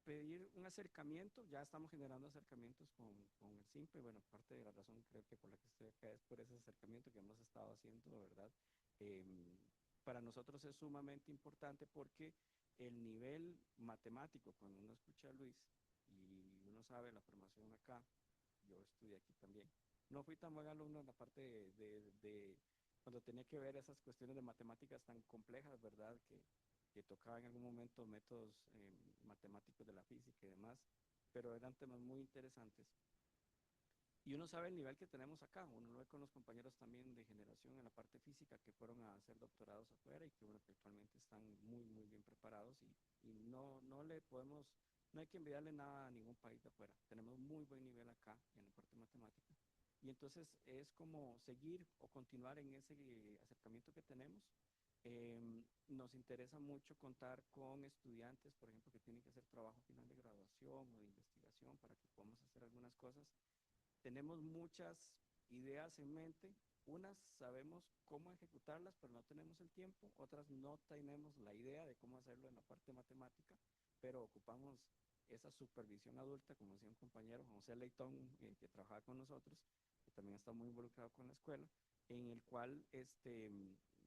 pedir un acercamiento, ya estamos generando acercamientos con el SIMPE, bueno, parte de la razón creo que por la que estoy acá es por ese acercamiento que hemos estado haciendo, ¿verdad? Em, para nosotros es sumamente importante porque el nivel matemático, cuando uno escucha a Luis y uno sabe la formación acá, yo estudié aquí también, no fui tan buen alumno en la parte de cuando tenía que ver esas cuestiones de matemáticas tan complejas, ¿verdad? Que tocaba en algún momento métodos matemáticos de la física y demás, pero eran temas muy interesantes. Y uno sabe el nivel que tenemos acá, uno lo ve con los compañeros también de generación en la parte física que fueron a hacer doctorados afuera y que, bueno, que actualmente están muy, muy bien preparados y no le podemos, no hay que envidiarle nada a ningún país de afuera. Tenemos muy buen nivel acá en la parte matemática. Y entonces es como seguir o continuar en ese acercamiento que tenemos. Nos interesa mucho contar con estudiantes, por ejemplo, que tienen que hacer trabajo final de graduación o de investigación para que podamos hacer algunas cosas. Tenemos muchas ideas en mente, unas sabemos cómo ejecutarlas, pero no tenemos el tiempo, otras no tenemos la idea de cómo hacerlo en la parte matemática, pero ocupamos esa supervisión adulta, como decía un compañero, José Leitón, que trabajaba con nosotros, que también está muy involucrado con la escuela, en el cual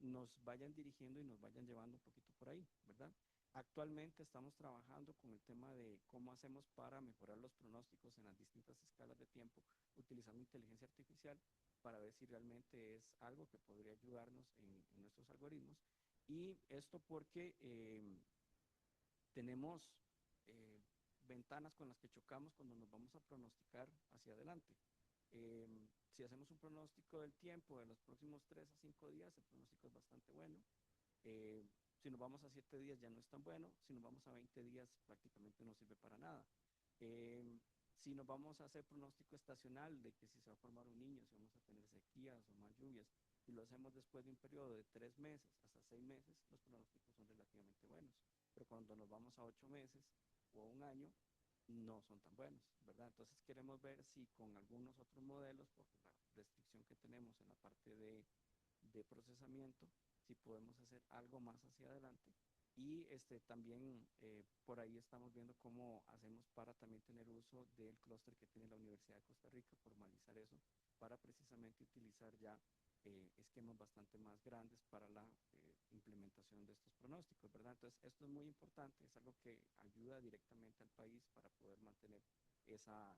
nos vayan dirigiendo y nos vayan llevando un poquito por ahí, ¿verdad? Actualmente estamos trabajando con el tema de cómo hacemos para mejorar los pronósticos en las distintas escalas de tiempo utilizando inteligencia artificial para ver si realmente es algo que podría ayudarnos en nuestros algoritmos. Y esto porque tenemos eh, ventanas con las que chocamos cuando nos vamos a pronosticar hacia adelante. Si hacemos un pronóstico del tiempo de los próximos 3 a 5 días, el pronóstico es bastante bueno. Si nos vamos a 7 días ya no es tan bueno, si nos vamos a 20 días prácticamente no sirve para nada. Si nos vamos a hacer pronóstico estacional de que si se va a formar un niño, si vamos a tener sequías o más lluvias, y lo hacemos después de un periodo de 3 meses hasta 6 meses, los pronósticos son relativamente buenos. Pero cuando nos vamos a 8 meses o a un año, no son tan buenos, ¿verdad? Entonces queremos ver si con algunos otros modelos, por la restricción que tenemos en la parte de procesamiento, si podemos hacer algo más hacia adelante. Y también por ahí estamos viendo cómo hacemos para también tener uso del clúster que tiene la Universidad de Costa Rica, formalizar eso, para precisamente utilizar ya esquemas bastante más grandes para la implementación de estos pronósticos, ¿verdad? Entonces, esto es muy importante, es algo que ayuda directamente al país para poder mantener esa,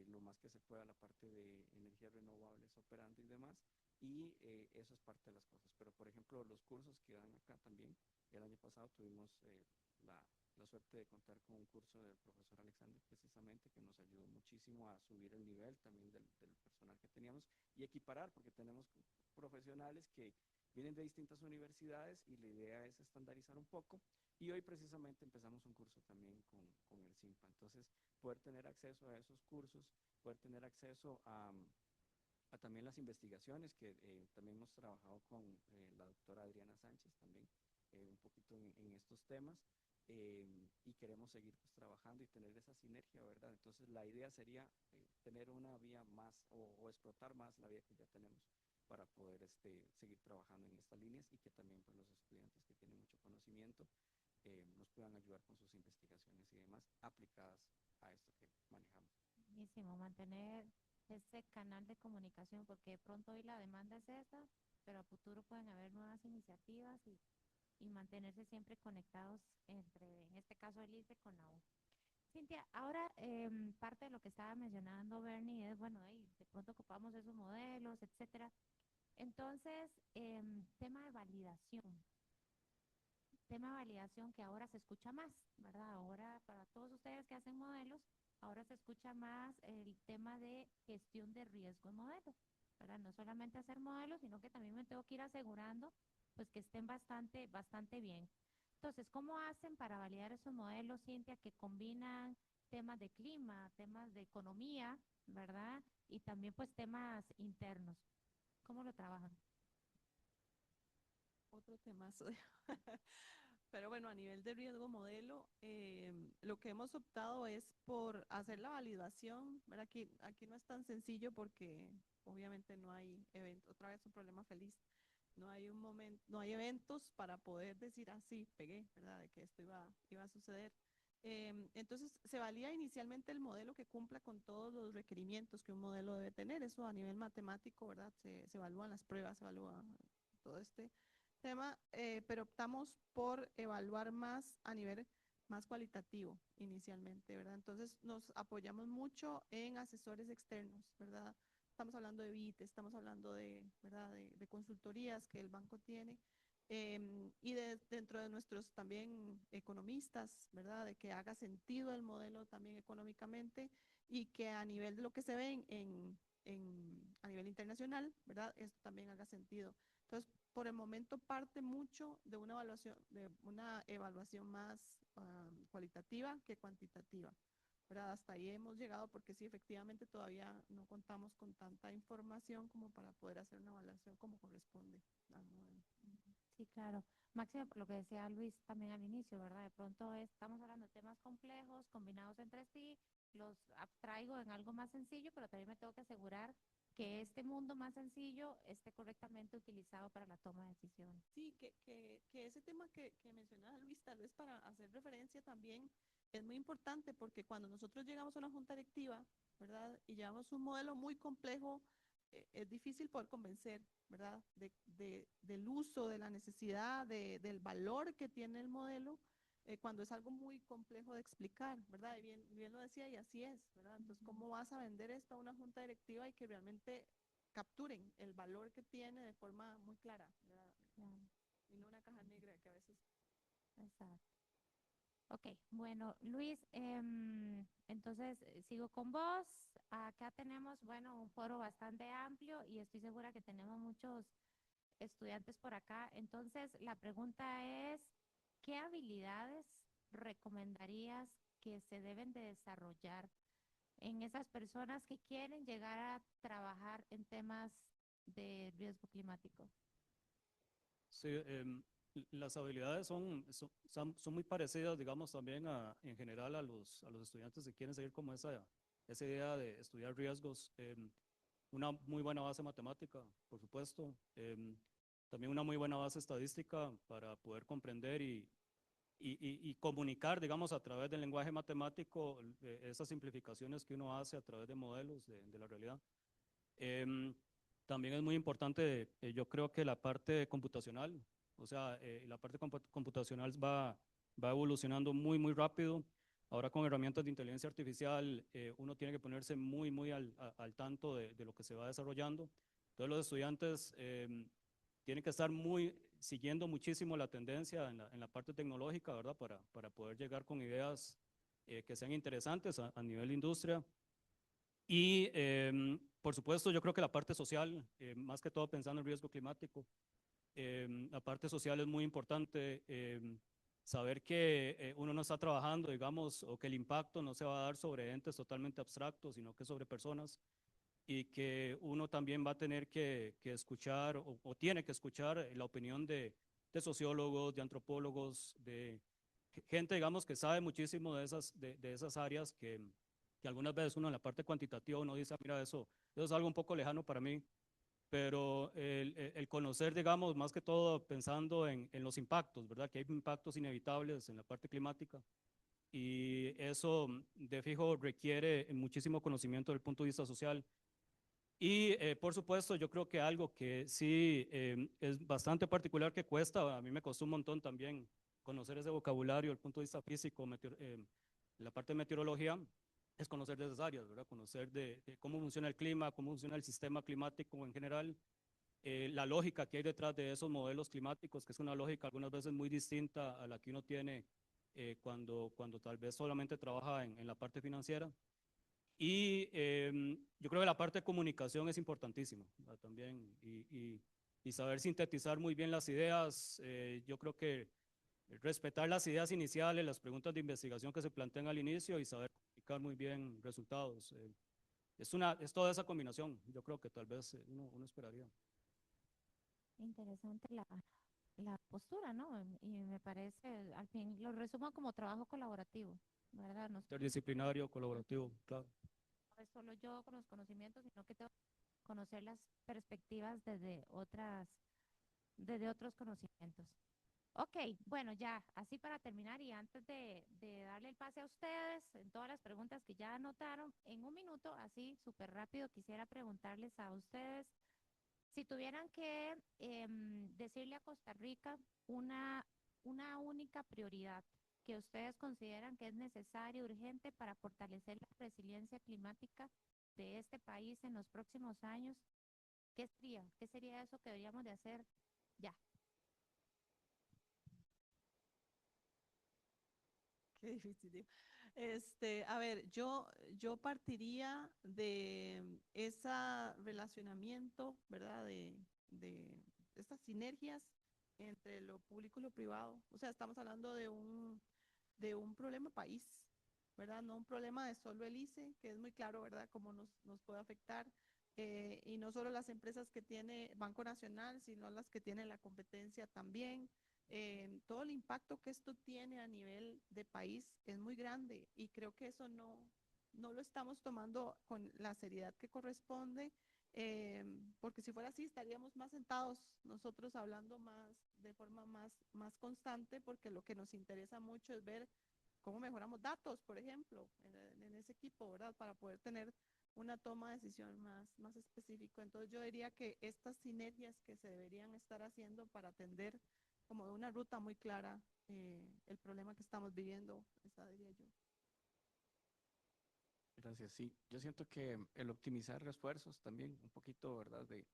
lo más que se pueda la parte de energías renovables operando y demás, y eso es parte de las cosas. Pero, por ejemplo, los cursos que dan acá también, el año pasado tuvimos la suerte de contar con un curso del profesor Alexander precisamente que nos ayudó muchísimo a subir el nivel también del personal que teníamos y equiparar, porque tenemos profesionales que vienen de distintas universidades y la idea es estandarizar un poco. Y hoy precisamente empezamos un curso también con el SIMPA. Entonces, poder tener acceso a esos cursos, poder tener acceso a también las investigaciones, que también hemos trabajado con la doctora Adriana Sánchez también, un poquito en estos temas, y queremos seguir pues trabajando y tener esa sinergia, ¿verdad? Entonces la idea sería tener una vía más o explotar más la vía que ya tenemos para poder seguir trabajando en estas líneas y que también pues, los estudiantes que tienen mucho conocimiento nos puedan ayudar con sus investigaciones y demás aplicadas a esto que manejamos. Buenísimo, mantener ese canal de comunicación, porque de pronto hoy la demanda es esa, pero a futuro pueden haber nuevas iniciativas y mantenerse siempre conectados entre, en este caso, el ISBE con la U. Cintia, ahora parte de lo que estaba mencionando Bernie es, bueno, de pronto ocupamos esos modelos, etcétera. Entonces, tema de validación que ahora se escucha más, ¿verdad? Ahora, para todos ustedes que hacen modelos, ahora se escucha más el tema de gestión de riesgo en modelos, ¿verdad? No solamente hacer modelos, sino que también me tengo que ir asegurando, pues, que estén bastante bien. Entonces, ¿cómo hacen para validar esos modelos, Cintia, que combinan temas de clima, temas de economía, ¿verdad? Y también, pues, temas internos. ¿Cómo lo trabajan? Otro temazo. Pero bueno, a nivel de riesgo modelo, lo que hemos optado es por hacer la validación. ¿Verdad? Aquí no es tan sencillo porque obviamente no hay evento, otra vez un problema feliz. no hay un momento, no hay eventos para poder decir, así pegué, ¿verdad? De que esto iba a suceder. Entonces, se valía inicialmente el modelo que cumpla con todos los requerimientos que un modelo debe tener. Eso a nivel matemático, ¿verdad? Se evalúan las pruebas, se evalúa todo este tema, pero optamos por evaluar más a nivel más cualitativo inicialmente, ¿verdad? Entonces, nos apoyamos mucho en asesores externos, ¿verdad? Estamos hablando de BIT, estamos hablando ¿verdad? De consultorías que el banco tiene. Y dentro de nuestros también economistas, ¿verdad? De que haga sentido el modelo también económicamente y que a nivel de lo que se ve a nivel internacional, ¿verdad? Esto también haga sentido. Entonces, por el momento parte mucho de una evaluación más cualitativa que cuantitativa. ¿Verdad? Hasta ahí hemos llegado porque sí, efectivamente todavía no contamos con tanta información como para poder hacer una evaluación como corresponde al modelo. Sí, claro. Máximo, por lo que decía Luis también al inicio, ¿verdad? De pronto estamos hablando de temas complejos, combinados entre sí, los abstraigo en algo más sencillo, pero también me tengo que asegurar que este mundo más sencillo esté correctamente utilizado para la toma de decisiones. Sí, que ese tema que mencionaba Luis, tal vez para hacer referencia también, es muy importante porque cuando nosotros llegamos a una junta directiva, ¿verdad? Y llevamos un modelo muy complejo, es difícil poder convencer, ¿verdad? Del uso, de la necesidad, del valor que tiene el modelo, cuando es algo muy complejo de explicar, ¿verdad? Y bien lo decía y así es, ¿verdad? Entonces, ¿cómo vas a vender esto a una junta directiva y que realmente capturen el valor que tiene de forma muy clara, ¿verdad? Claro, Y no una caja negra que a veces... exacto. Ok, bueno, Luis, entonces sigo con vos. Acá tenemos, bueno, un foro bastante amplio y estoy segura que tenemos muchos estudiantes por acá. Entonces, la pregunta es, ¿qué habilidades recomendarías que se deben de desarrollar en esas personas que quieren llegar a trabajar en temas de riesgo climático? Sí, las habilidades son muy parecidas, digamos, también en general a los estudiantes que quieren seguir como esa idea de estudiar riesgos. Una muy buena base matemática, por supuesto. También una muy buena base estadística para poder comprender y comunicar, digamos, a través del lenguaje matemático esas simplificaciones que uno hace a través de modelos de la realidad. Em, También es muy importante, yo creo que la parte computacional, o sea, la parte computacional va evolucionando muy, muy rápido. Ahora con herramientas de inteligencia artificial, uno tiene que ponerse muy al tanto de lo que se va desarrollando. Entonces los estudiantes tienen que estar siguiendo muchísimo la tendencia en la parte tecnológica, ¿verdad? Para poder llegar con ideas que sean interesantes a nivel de industria. Y por supuesto, yo creo que la parte social, más que todo pensando en riesgo climático, la parte social es muy importante. Saber que uno no está trabajando, digamos, o que el impacto no se va a dar sobre entes totalmente abstractos, sino que sobre personas, y que uno también va a tener que escuchar o tiene que escuchar la opinión de sociólogos, de antropólogos, de gente, digamos, que sabe muchísimo de esas áreas que algunas veces uno en la parte cuantitativa uno dice, "Ah, mira, eso es algo un poco lejano para mí", pero el conocer, digamos, más que todo pensando en los impactos, ¿verdad? Que hay impactos inevitables en la parte climática y eso de fijo requiere muchísimo conocimiento desde el punto de vista social. Y por supuesto, yo creo que algo que sí es bastante particular que cuesta, a mí me costó un montón también conocer ese vocabulario desde el punto de vista físico, la parte de meteorología, es conocer de esas áreas, ¿verdad? Conocer de cómo funciona el clima, cómo funciona el sistema climático en general, la lógica que hay detrás de esos modelos climáticos, que es una lógica algunas veces muy distinta a la que uno tiene cuando tal vez solamente trabaja en la parte financiera. Y yo creo que la parte de comunicación es importantísima, ¿verdad? También, y saber sintetizar muy bien las ideas. Yo creo que respetar las ideas iniciales, las preguntas de investigación que se plantean al inicio y saber comunicar muy bien resultados. Es toda esa combinación, yo creo que tal vez uno esperaría. Interesante la postura, ¿no? Y me parece, al fin, lo resumo como trabajo colaborativo, ¿verdad? No Interdisciplinario, colaborativo, claro. es solo yo con los conocimientos, sino que tengo que conocer las perspectivas desde otras desde otros conocimientos. Ok, bueno, ya, así para terminar y antes de darle el pase a ustedes, en todas las preguntas que ya anotaron, en un minuto, así súper rápido, quisiera preguntarles a ustedes si tuvieran que decirle a Costa Rica una única prioridad que ustedes consideran que es necesaria, urgente para fortalecer la resiliencia climática de este país en los próximos años, ¿qué sería? ¿Qué sería eso que deberíamos de hacer ya? Qué difícil, digo. A ver, yo partiría de ese relacionamiento, ¿verdad? De estas sinergias entre lo público y lo privado. O sea, estamos hablando de un problema país, ¿verdad? No un problema de solo el ICE, que es muy claro, ¿verdad? Cómo nos puede afectar. Y no solo las empresas que tiene Banco Nacional, sino las que tienen la competencia también. Todo el impacto que esto tiene a nivel de país es muy grande y creo que eso no lo estamos tomando con la seriedad que corresponde, porque si fuera así estaríamos más sentados nosotros hablando más de forma más constante, porque lo que nos interesa mucho es ver cómo mejoramos datos, por ejemplo, en ese equipo, ¿verdad? Para poder tener una toma de decisión más específico. Entonces yo diría que estas sinergias que se deberían estar haciendo para atender como de una ruta muy clara el problema que estamos viviendo, esa diría yo. Gracias, sí. Yo siento que el optimizar esfuerzos también, un poquito, ¿verdad? De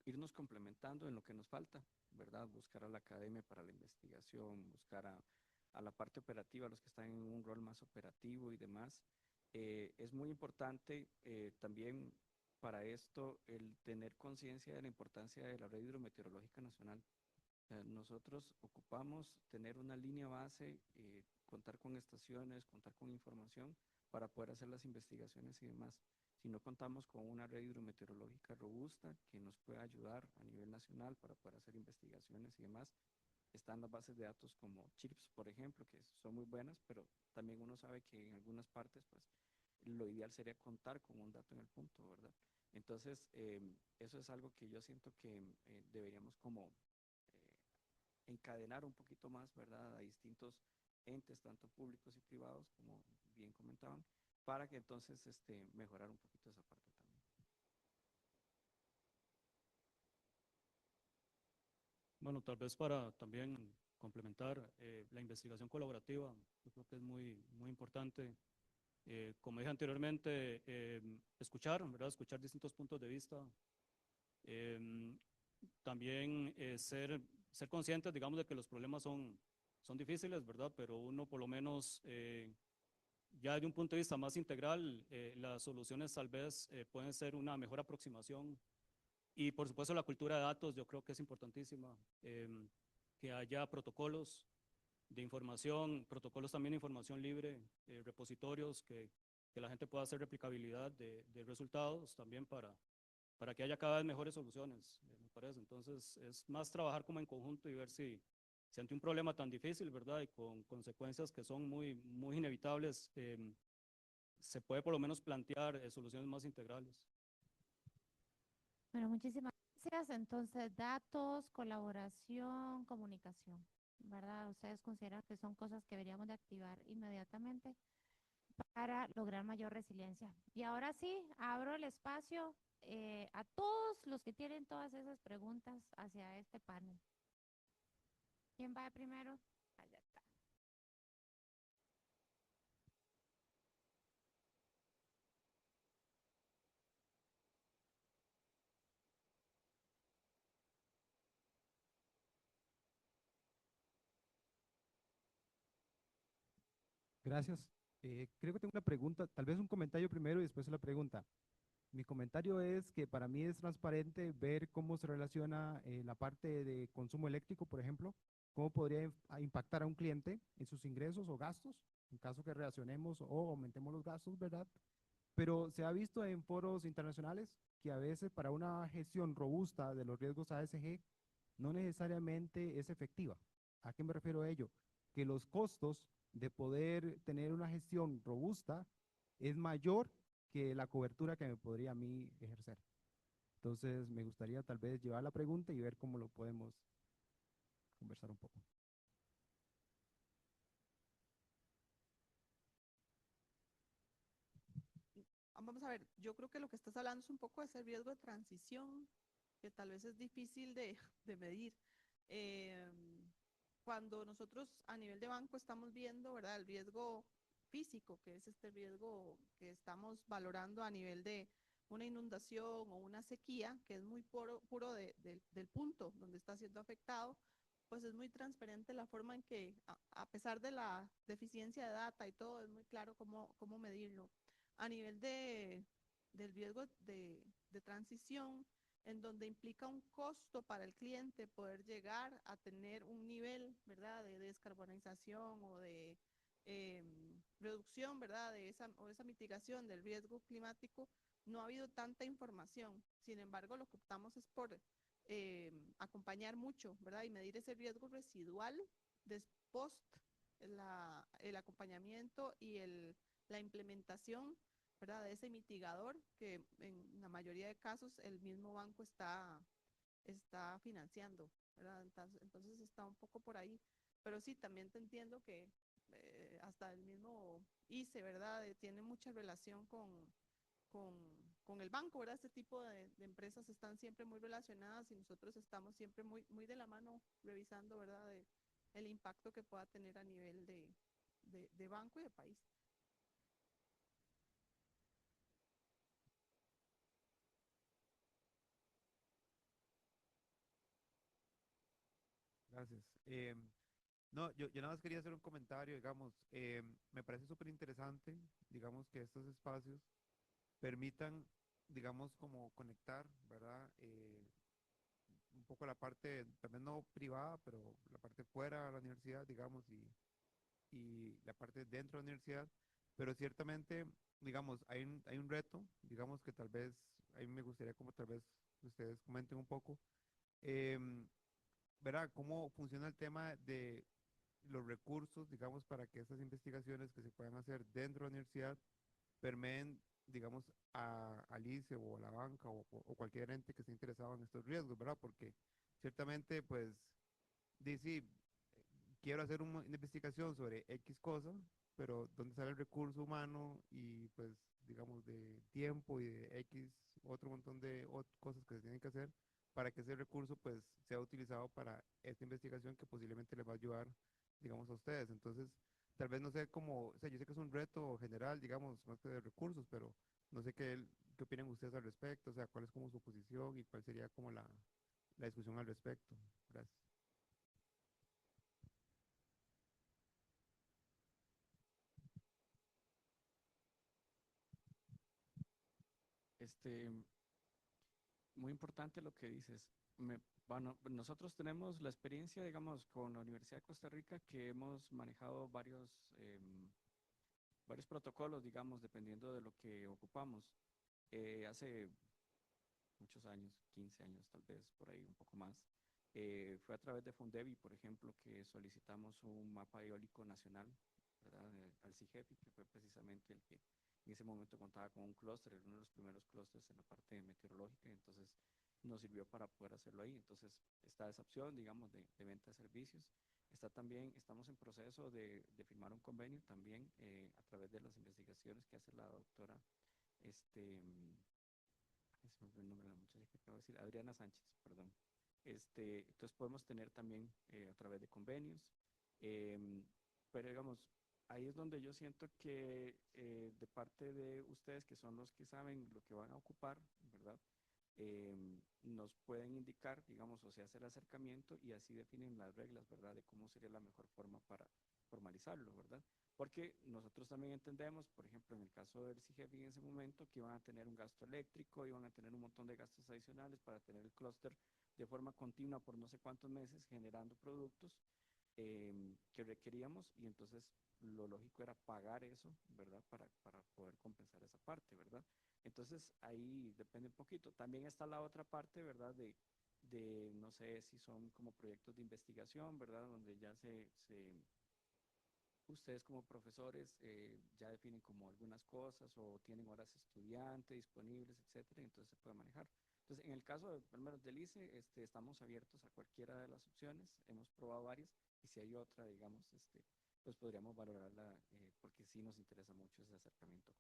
irnos complementando en lo que nos falta, ¿verdad? Buscar a la academia para la investigación, buscar a la parte operativa, los que están en un rol más operativo y demás. Es muy importante también para esto el tener conciencia de la importancia de la Red Hidrometeorológica Nacional. Nosotros ocupamos tener una línea base, contar con estaciones, contar con información para poder hacer las investigaciones y demás. Si no contamos con una red hidrometeorológica robusta que nos pueda ayudar a nivel nacional para poder hacer investigaciones y demás, están las bases de datos como CHIRPS, por ejemplo, que son muy buenas, pero también uno sabe que en algunas partes, pues, lo ideal sería contar con un dato en el punto, ¿verdad? Entonces, eso es algo que yo siento que deberíamos como encadenar un poquito más, ¿verdad? A distintos entes, tanto públicos y privados, como bien comentaban, para que entonces mejorar un poquito esa parte también. Bueno, tal vez para también complementar la investigación colaborativa, yo creo que es muy importante. Como dije anteriormente, escuchar, ¿verdad? Escuchar distintos puntos de vista. Em, También ser conscientes, digamos, de que los problemas son difíciles, ¿verdad? Pero uno por lo menos, ya de un punto de vista más integral, las soluciones tal vez pueden ser una mejor aproximación. Y por supuesto la cultura de datos yo creo que es importantísima, que haya protocolos de información, protocolos también de información libre, repositorios, que la gente pueda hacer replicabilidad de resultados también para que haya cada vez mejores soluciones, me parece. Entonces, es más trabajar como en conjunto y ver si ante un problema tan difícil, ¿verdad? Y con consecuencias que son muy inevitables, se puede por lo menos plantear soluciones más integrales. Bueno, muchísimas gracias. Entonces, datos, colaboración, comunicación, ¿verdad? ¿Ustedes consideran que son cosas que deberíamos de activar inmediatamente para lograr mayor resiliencia? Y ahora sí, abro el espacio a todos los que tienen todas esas preguntas hacia este panel. ¿Quién va de primero? Allá está. Gracias. Creo que tengo una pregunta, tal vez un comentario primero y después la pregunta. Mi comentario es que para mí es transparente ver cómo se relaciona la parte de consumo eléctrico, por ejemplo, cómo podría impactar a un cliente en sus ingresos o gastos, en caso que relacionemos o aumentemos los gastos, ¿verdad? Pero se ha visto en foros internacionales que a veces para una gestión robusta de los riesgos ASG no necesariamente es efectiva. ¿A qué me refiero a ello? Que los costos de poder tener una gestión robusta es mayor que la cobertura que me podría a mí ejercer. Entonces, me gustaría tal vez llevar la pregunta y ver cómo lo podemos conversar un poco. Vamos a ver, yo creo que lo que estás hablando es un poco de ese riesgo de transición, que tal vez es difícil de medir. Em, Cuando nosotros a nivel de banco estamos viendo, ¿verdad? El riesgo físico, que es este riesgo que estamos valorando a nivel de una inundación o una sequía, que es muy puro del punto donde está siendo afectado, pues es muy transparente la forma en que, a pesar de la deficiencia de data y todo, es muy claro cómo medirlo. A nivel del riesgo de transición, en donde implica un costo para el cliente poder llegar a tener un nivel, ¿verdad?, de descarbonización o de reducción, ¿verdad?, o esa mitigación del riesgo climático, no ha habido tanta información. Sin embargo, lo que optamos es por acompañar mucho, ¿verdad?, y medir ese riesgo residual después el acompañamiento y la implementación, ¿verdad?, de ese mitigador que en la mayoría de casos el mismo banco está financiando, ¿verdad? Entonces está un poco por ahí. Pero sí, también te entiendo que hasta el mismo ICE, ¿verdad? Tiene mucha relación con, con el banco, ¿verdad? Este tipo de empresas están siempre muy relacionadas y nosotros estamos siempre muy de la mano revisando, ¿verdad? El impacto que pueda tener a nivel de banco y de país. Gracias. No, yo nada más quería hacer un comentario, digamos, me parece súper interesante, digamos, que estos espacios permitan, digamos, como conectar, ¿verdad? Un poco la parte, también no privada, pero la parte fuera de la universidad, digamos, y la parte dentro de la universidad, pero ciertamente, digamos, hay un reto, digamos, que tal vez, a mí me gustaría como tal vez ustedes comenten un poco, em, ¿verdad? ¿Cómo funciona el tema de los recursos, digamos, para que estas investigaciones que se puedan hacer dentro de la universidad permeen, digamos, al ICE o a la banca o cualquier ente que esté interesado en estos riesgos, ¿verdad? Porque ciertamente, pues, dice, quiero hacer una investigación sobre X cosa, pero ¿dónde sale el recurso humano y, pues, digamos, de tiempo y de X, otro montón de cosas que se tienen que hacer para que ese recurso, pues, sea utilizado para esta investigación que posiblemente les va a ayudar, digamos, a ustedes? Entonces, tal vez no sé cómo, o sea, yo sé que es un reto general, digamos, más que de recursos, pero no sé qué opinan ustedes al respecto, o sea, cuál es como su posición y cuál sería como la discusión al respecto. Gracias. Este, muy importante lo que dices. Bueno, nosotros tenemos la experiencia, digamos, con la Universidad de Costa Rica, que hemos manejado varios protocolos, digamos, dependiendo de lo que ocupamos. Hace muchos años, 15 años tal vez, por ahí un poco más, fue a través de Fondevi, por ejemplo, que solicitamos un mapa eólico nacional, ¿verdad? Al CIGEPI, que fue precisamente el que en ese momento contaba con un clúster, era uno de los primeros clústeres en la parte meteorológica, entonces nos sirvió para poder hacerlo ahí. Entonces está esa opción, digamos, de venta de servicios. Está también, estamos en proceso de firmar un convenio también a través de las investigaciones que hace la doctora, este, se me olvidó el nombre de la muchacha que acabo de decir, Adriana Sánchez, perdón. Entonces podemos tener también a través de convenios, em, pero digamos, ahí es donde yo siento que de parte de ustedes, que son los que saben lo que van a ocupar, ¿verdad? Nos pueden indicar, digamos, o sea, hacer acercamiento y así definen las reglas, ¿verdad? De cómo sería la mejor forma para formalizarlo, ¿verdad? Porque nosotros también entendemos, por ejemplo, en el caso del CIGEP en ese momento, que iban a tener un gasto eléctrico, iban a tener un montón de gastos adicionales para tener el clúster de forma continua por no sé cuántos meses generando productos que requeríamos y entonces lo lógico era pagar eso, ¿verdad? Para poder compensar esa parte, ¿verdad? Entonces ahí depende un poquito. También está la otra parte, ¿verdad? No sé si son como proyectos de investigación, ¿verdad? Donde ya ustedes como profesores ya definen como algunas cosas o tienen horas estudiantes disponibles, etcétera, y entonces se puede manejar. Entonces, en el caso de primero del ICE, estamos abiertos a cualquiera de las opciones, hemos probado varias, y si hay otra, digamos, pues podríamos valorarla, porque sí nos interesa mucho ese acercamiento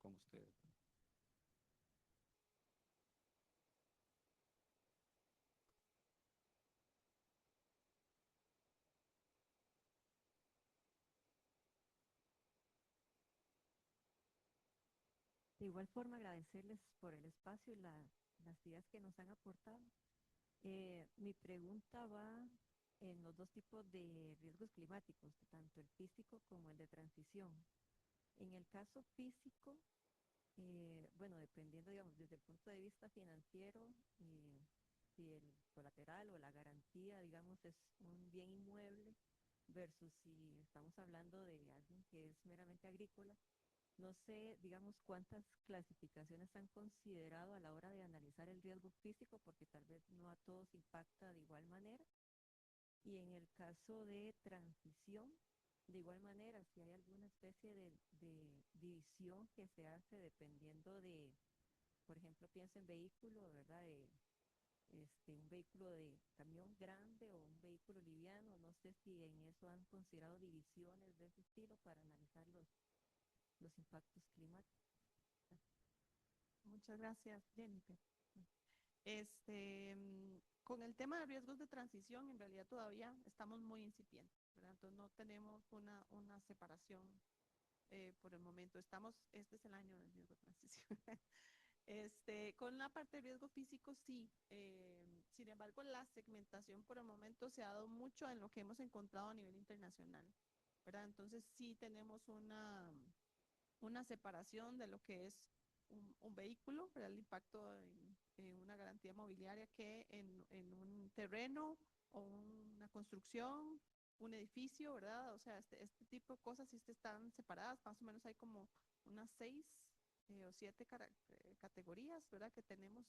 con ustedes. De igual forma, agradecerles por el espacio y las ideas que nos han aportado. Mi pregunta va en los dos tipos de riesgos climáticos, tanto el físico como el de transición. En el caso físico, bueno, dependiendo, digamos, desde el punto de vista financiero, si el colateral o la garantía, digamos, es un bien inmueble versus si estamos hablando de alguien que es meramente agrícola, no sé, digamos, cuántas clasificaciones han considerado a la hora de analizar el riesgo físico, porque tal vez no a todos impacta de igual manera. Y en el caso de transición, de igual manera, si hay alguna especie de división que se hace dependiendo de, por ejemplo, pienso en vehículo, ¿verdad? Un vehículo de camión grande o un vehículo liviano, no sé si en eso han considerado divisiones de ese estilo para analizar los impactos climáticos. Muchas gracias, Jennifer. Con el tema de riesgos de transición, en realidad todavía estamos muy incipientes, ¿verdad? Entonces no tenemos una separación por el momento. Este es el año del riesgo de transición. Con la parte de riesgo físico, sí. Sin embargo, la segmentación por el momento se ha dado mucho en lo que hemos encontrado a nivel internacional, ¿verdad? Entonces sí tenemos una separación de lo que es un vehículo, ¿verdad? El impacto en una garantía mobiliaria que en un terreno o una construcción, un edificio, ¿verdad? O sea, este tipo de cosas sí están separadas, más o menos hay como unas 6 o 7 categorías, ¿verdad? Que tenemos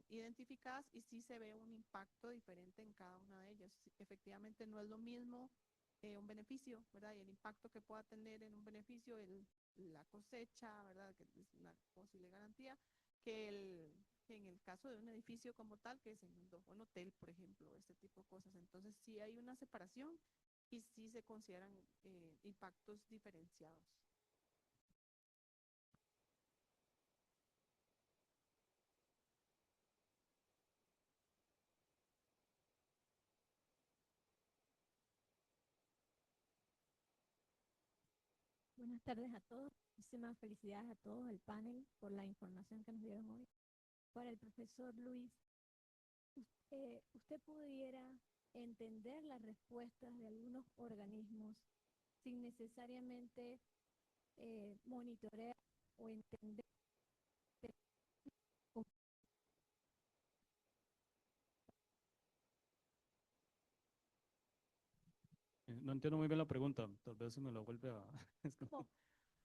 identificadas y sí se ve un impacto diferente en cada una de ellas. Efectivamente no es lo mismo un beneficio, ¿verdad? Y el impacto que pueda tener en un beneficio la cosecha, ¿verdad? Que es una posible garantía, que en el caso de un edificio como tal, que es en un hotel, por ejemplo, este tipo de cosas. Entonces sí hay una separación y sí se consideran impactos diferenciados. Buenas tardes a todos. Muchísimas felicidades a todos, el panel, por la información que nos dieron hoy. Para el profesor Luis, ¿usted pudiera entender las respuestas de algunos organismos sin necesariamente monitorear o entender? No entiendo muy bien la pregunta, tal vez se me la vuelve a...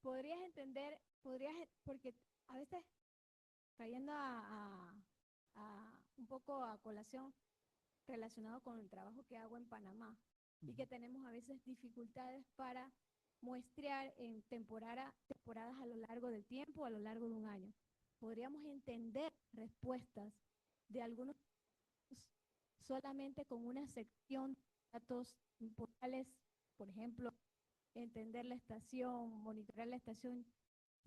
¿Podrías entender, porque a veces trayendo a un poco a colación relacionado con el trabajo que hago en Panamá y que tenemos a veces dificultades para muestrear en temporadas a lo largo del tiempo, a lo largo de un año. Podríamos entender respuestas de algunos solamente con una sección de datos temporales, por ejemplo, entender la estación, monitorear la estación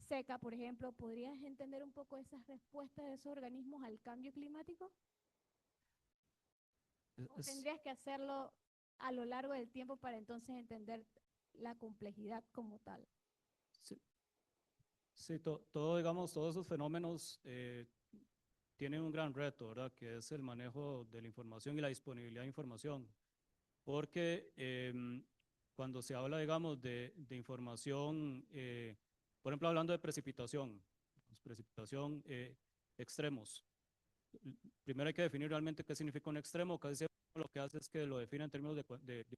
seca, por ejemplo. ¿Podrías entender un poco esas respuestas de esos organismos al cambio climático? ¿O tendrías que hacerlo a lo largo del tiempo para entonces entender la complejidad como tal? Sí, sí, todo, digamos, todos esos fenómenos tienen un gran reto, ¿verdad? Que es el manejo de la información y la disponibilidad de información. Porque cuando se habla, digamos, de información, por ejemplo, hablando de precipitación extremos, primero hay que definir realmente qué significa un extremo. Casi siempre lo que hace es que lo define en términos de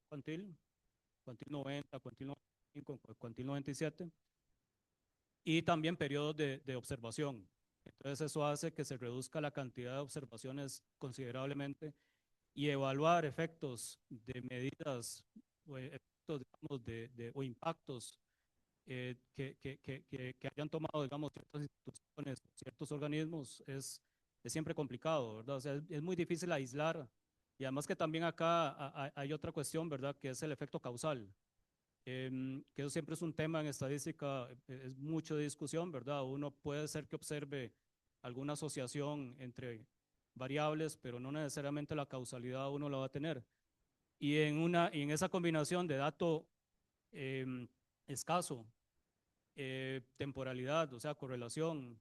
cuantil 90, cuantil 95, cuantil 97, y también periodos de observación. Entonces eso hace que se reduzca la cantidad de observaciones considerablemente y evaluar efectos de medidas o efectos, digamos, o impactos que hayan tomado, digamos, ciertas instituciones, ciertos organismos, es es siempre complicado, ¿verdad? O sea, es muy difícil aislar. Y además que también acá hay otra cuestión, ¿verdad? Que es el efecto causal. Que eso siempre es un tema en estadística, es mucho de discusión, ¿verdad? Uno puede ser que observe alguna asociación entre variables, pero no necesariamente la causalidad uno la va a tener. Y en esa combinación de dato escaso, temporalidad, o sea, correlación,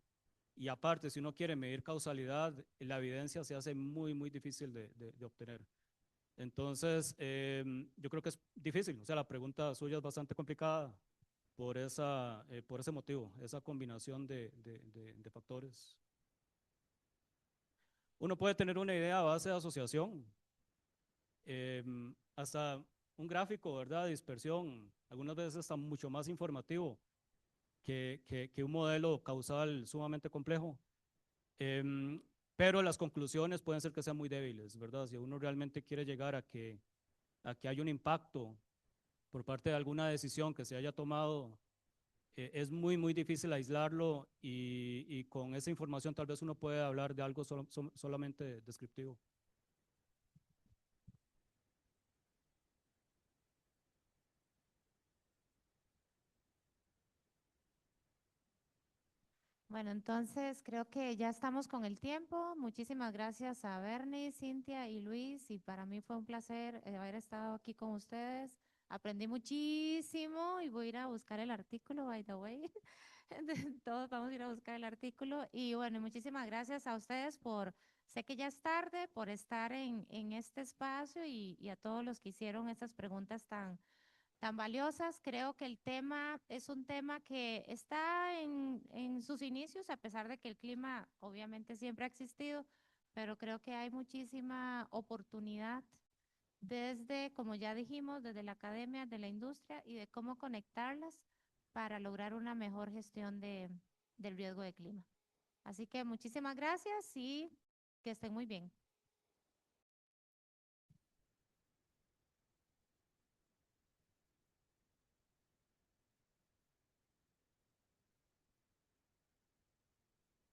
y aparte, si uno quiere medir causalidad, la evidencia se hace muy, muy difícil de obtener. Entonces, yo creo que es difícil, o sea, la pregunta suya es bastante complicada por ese motivo, esa combinación de factores. Uno puede tener una idea a base de asociación, hasta un gráfico, ¿verdad? De dispersión, algunas veces está mucho más informativo que un modelo causal sumamente complejo. Pero las conclusiones pueden ser que sean muy débiles, ¿verdad? Si uno realmente quiere llegar a que haya un impacto por parte de alguna decisión que se haya tomado, es muy, muy difícil aislarlo y con esa información tal vez uno puede hablar de algo solamente descriptivo. Bueno, entonces creo que ya estamos con el tiempo. Muchísimas gracias a Bernie, Cintia y Luis. Y para mí fue un placer haber estado aquí con ustedes. Aprendí muchísimo y voy a ir a buscar el artículo, by the way. Todos vamos a ir a buscar el artículo. Y bueno, muchísimas gracias a ustedes sé que ya es tarde, por estar en este espacio y a todos los que hicieron estas preguntas tan valiosas. Creo que el tema es un tema que está en sus inicios, a pesar de que el clima obviamente siempre ha existido, pero creo que hay muchísima oportunidad desde, como ya dijimos, desde la academia, de la industria y de cómo conectarlas para lograr una mejor gestión del riesgo de clima. Así que muchísimas gracias y que estén muy bien.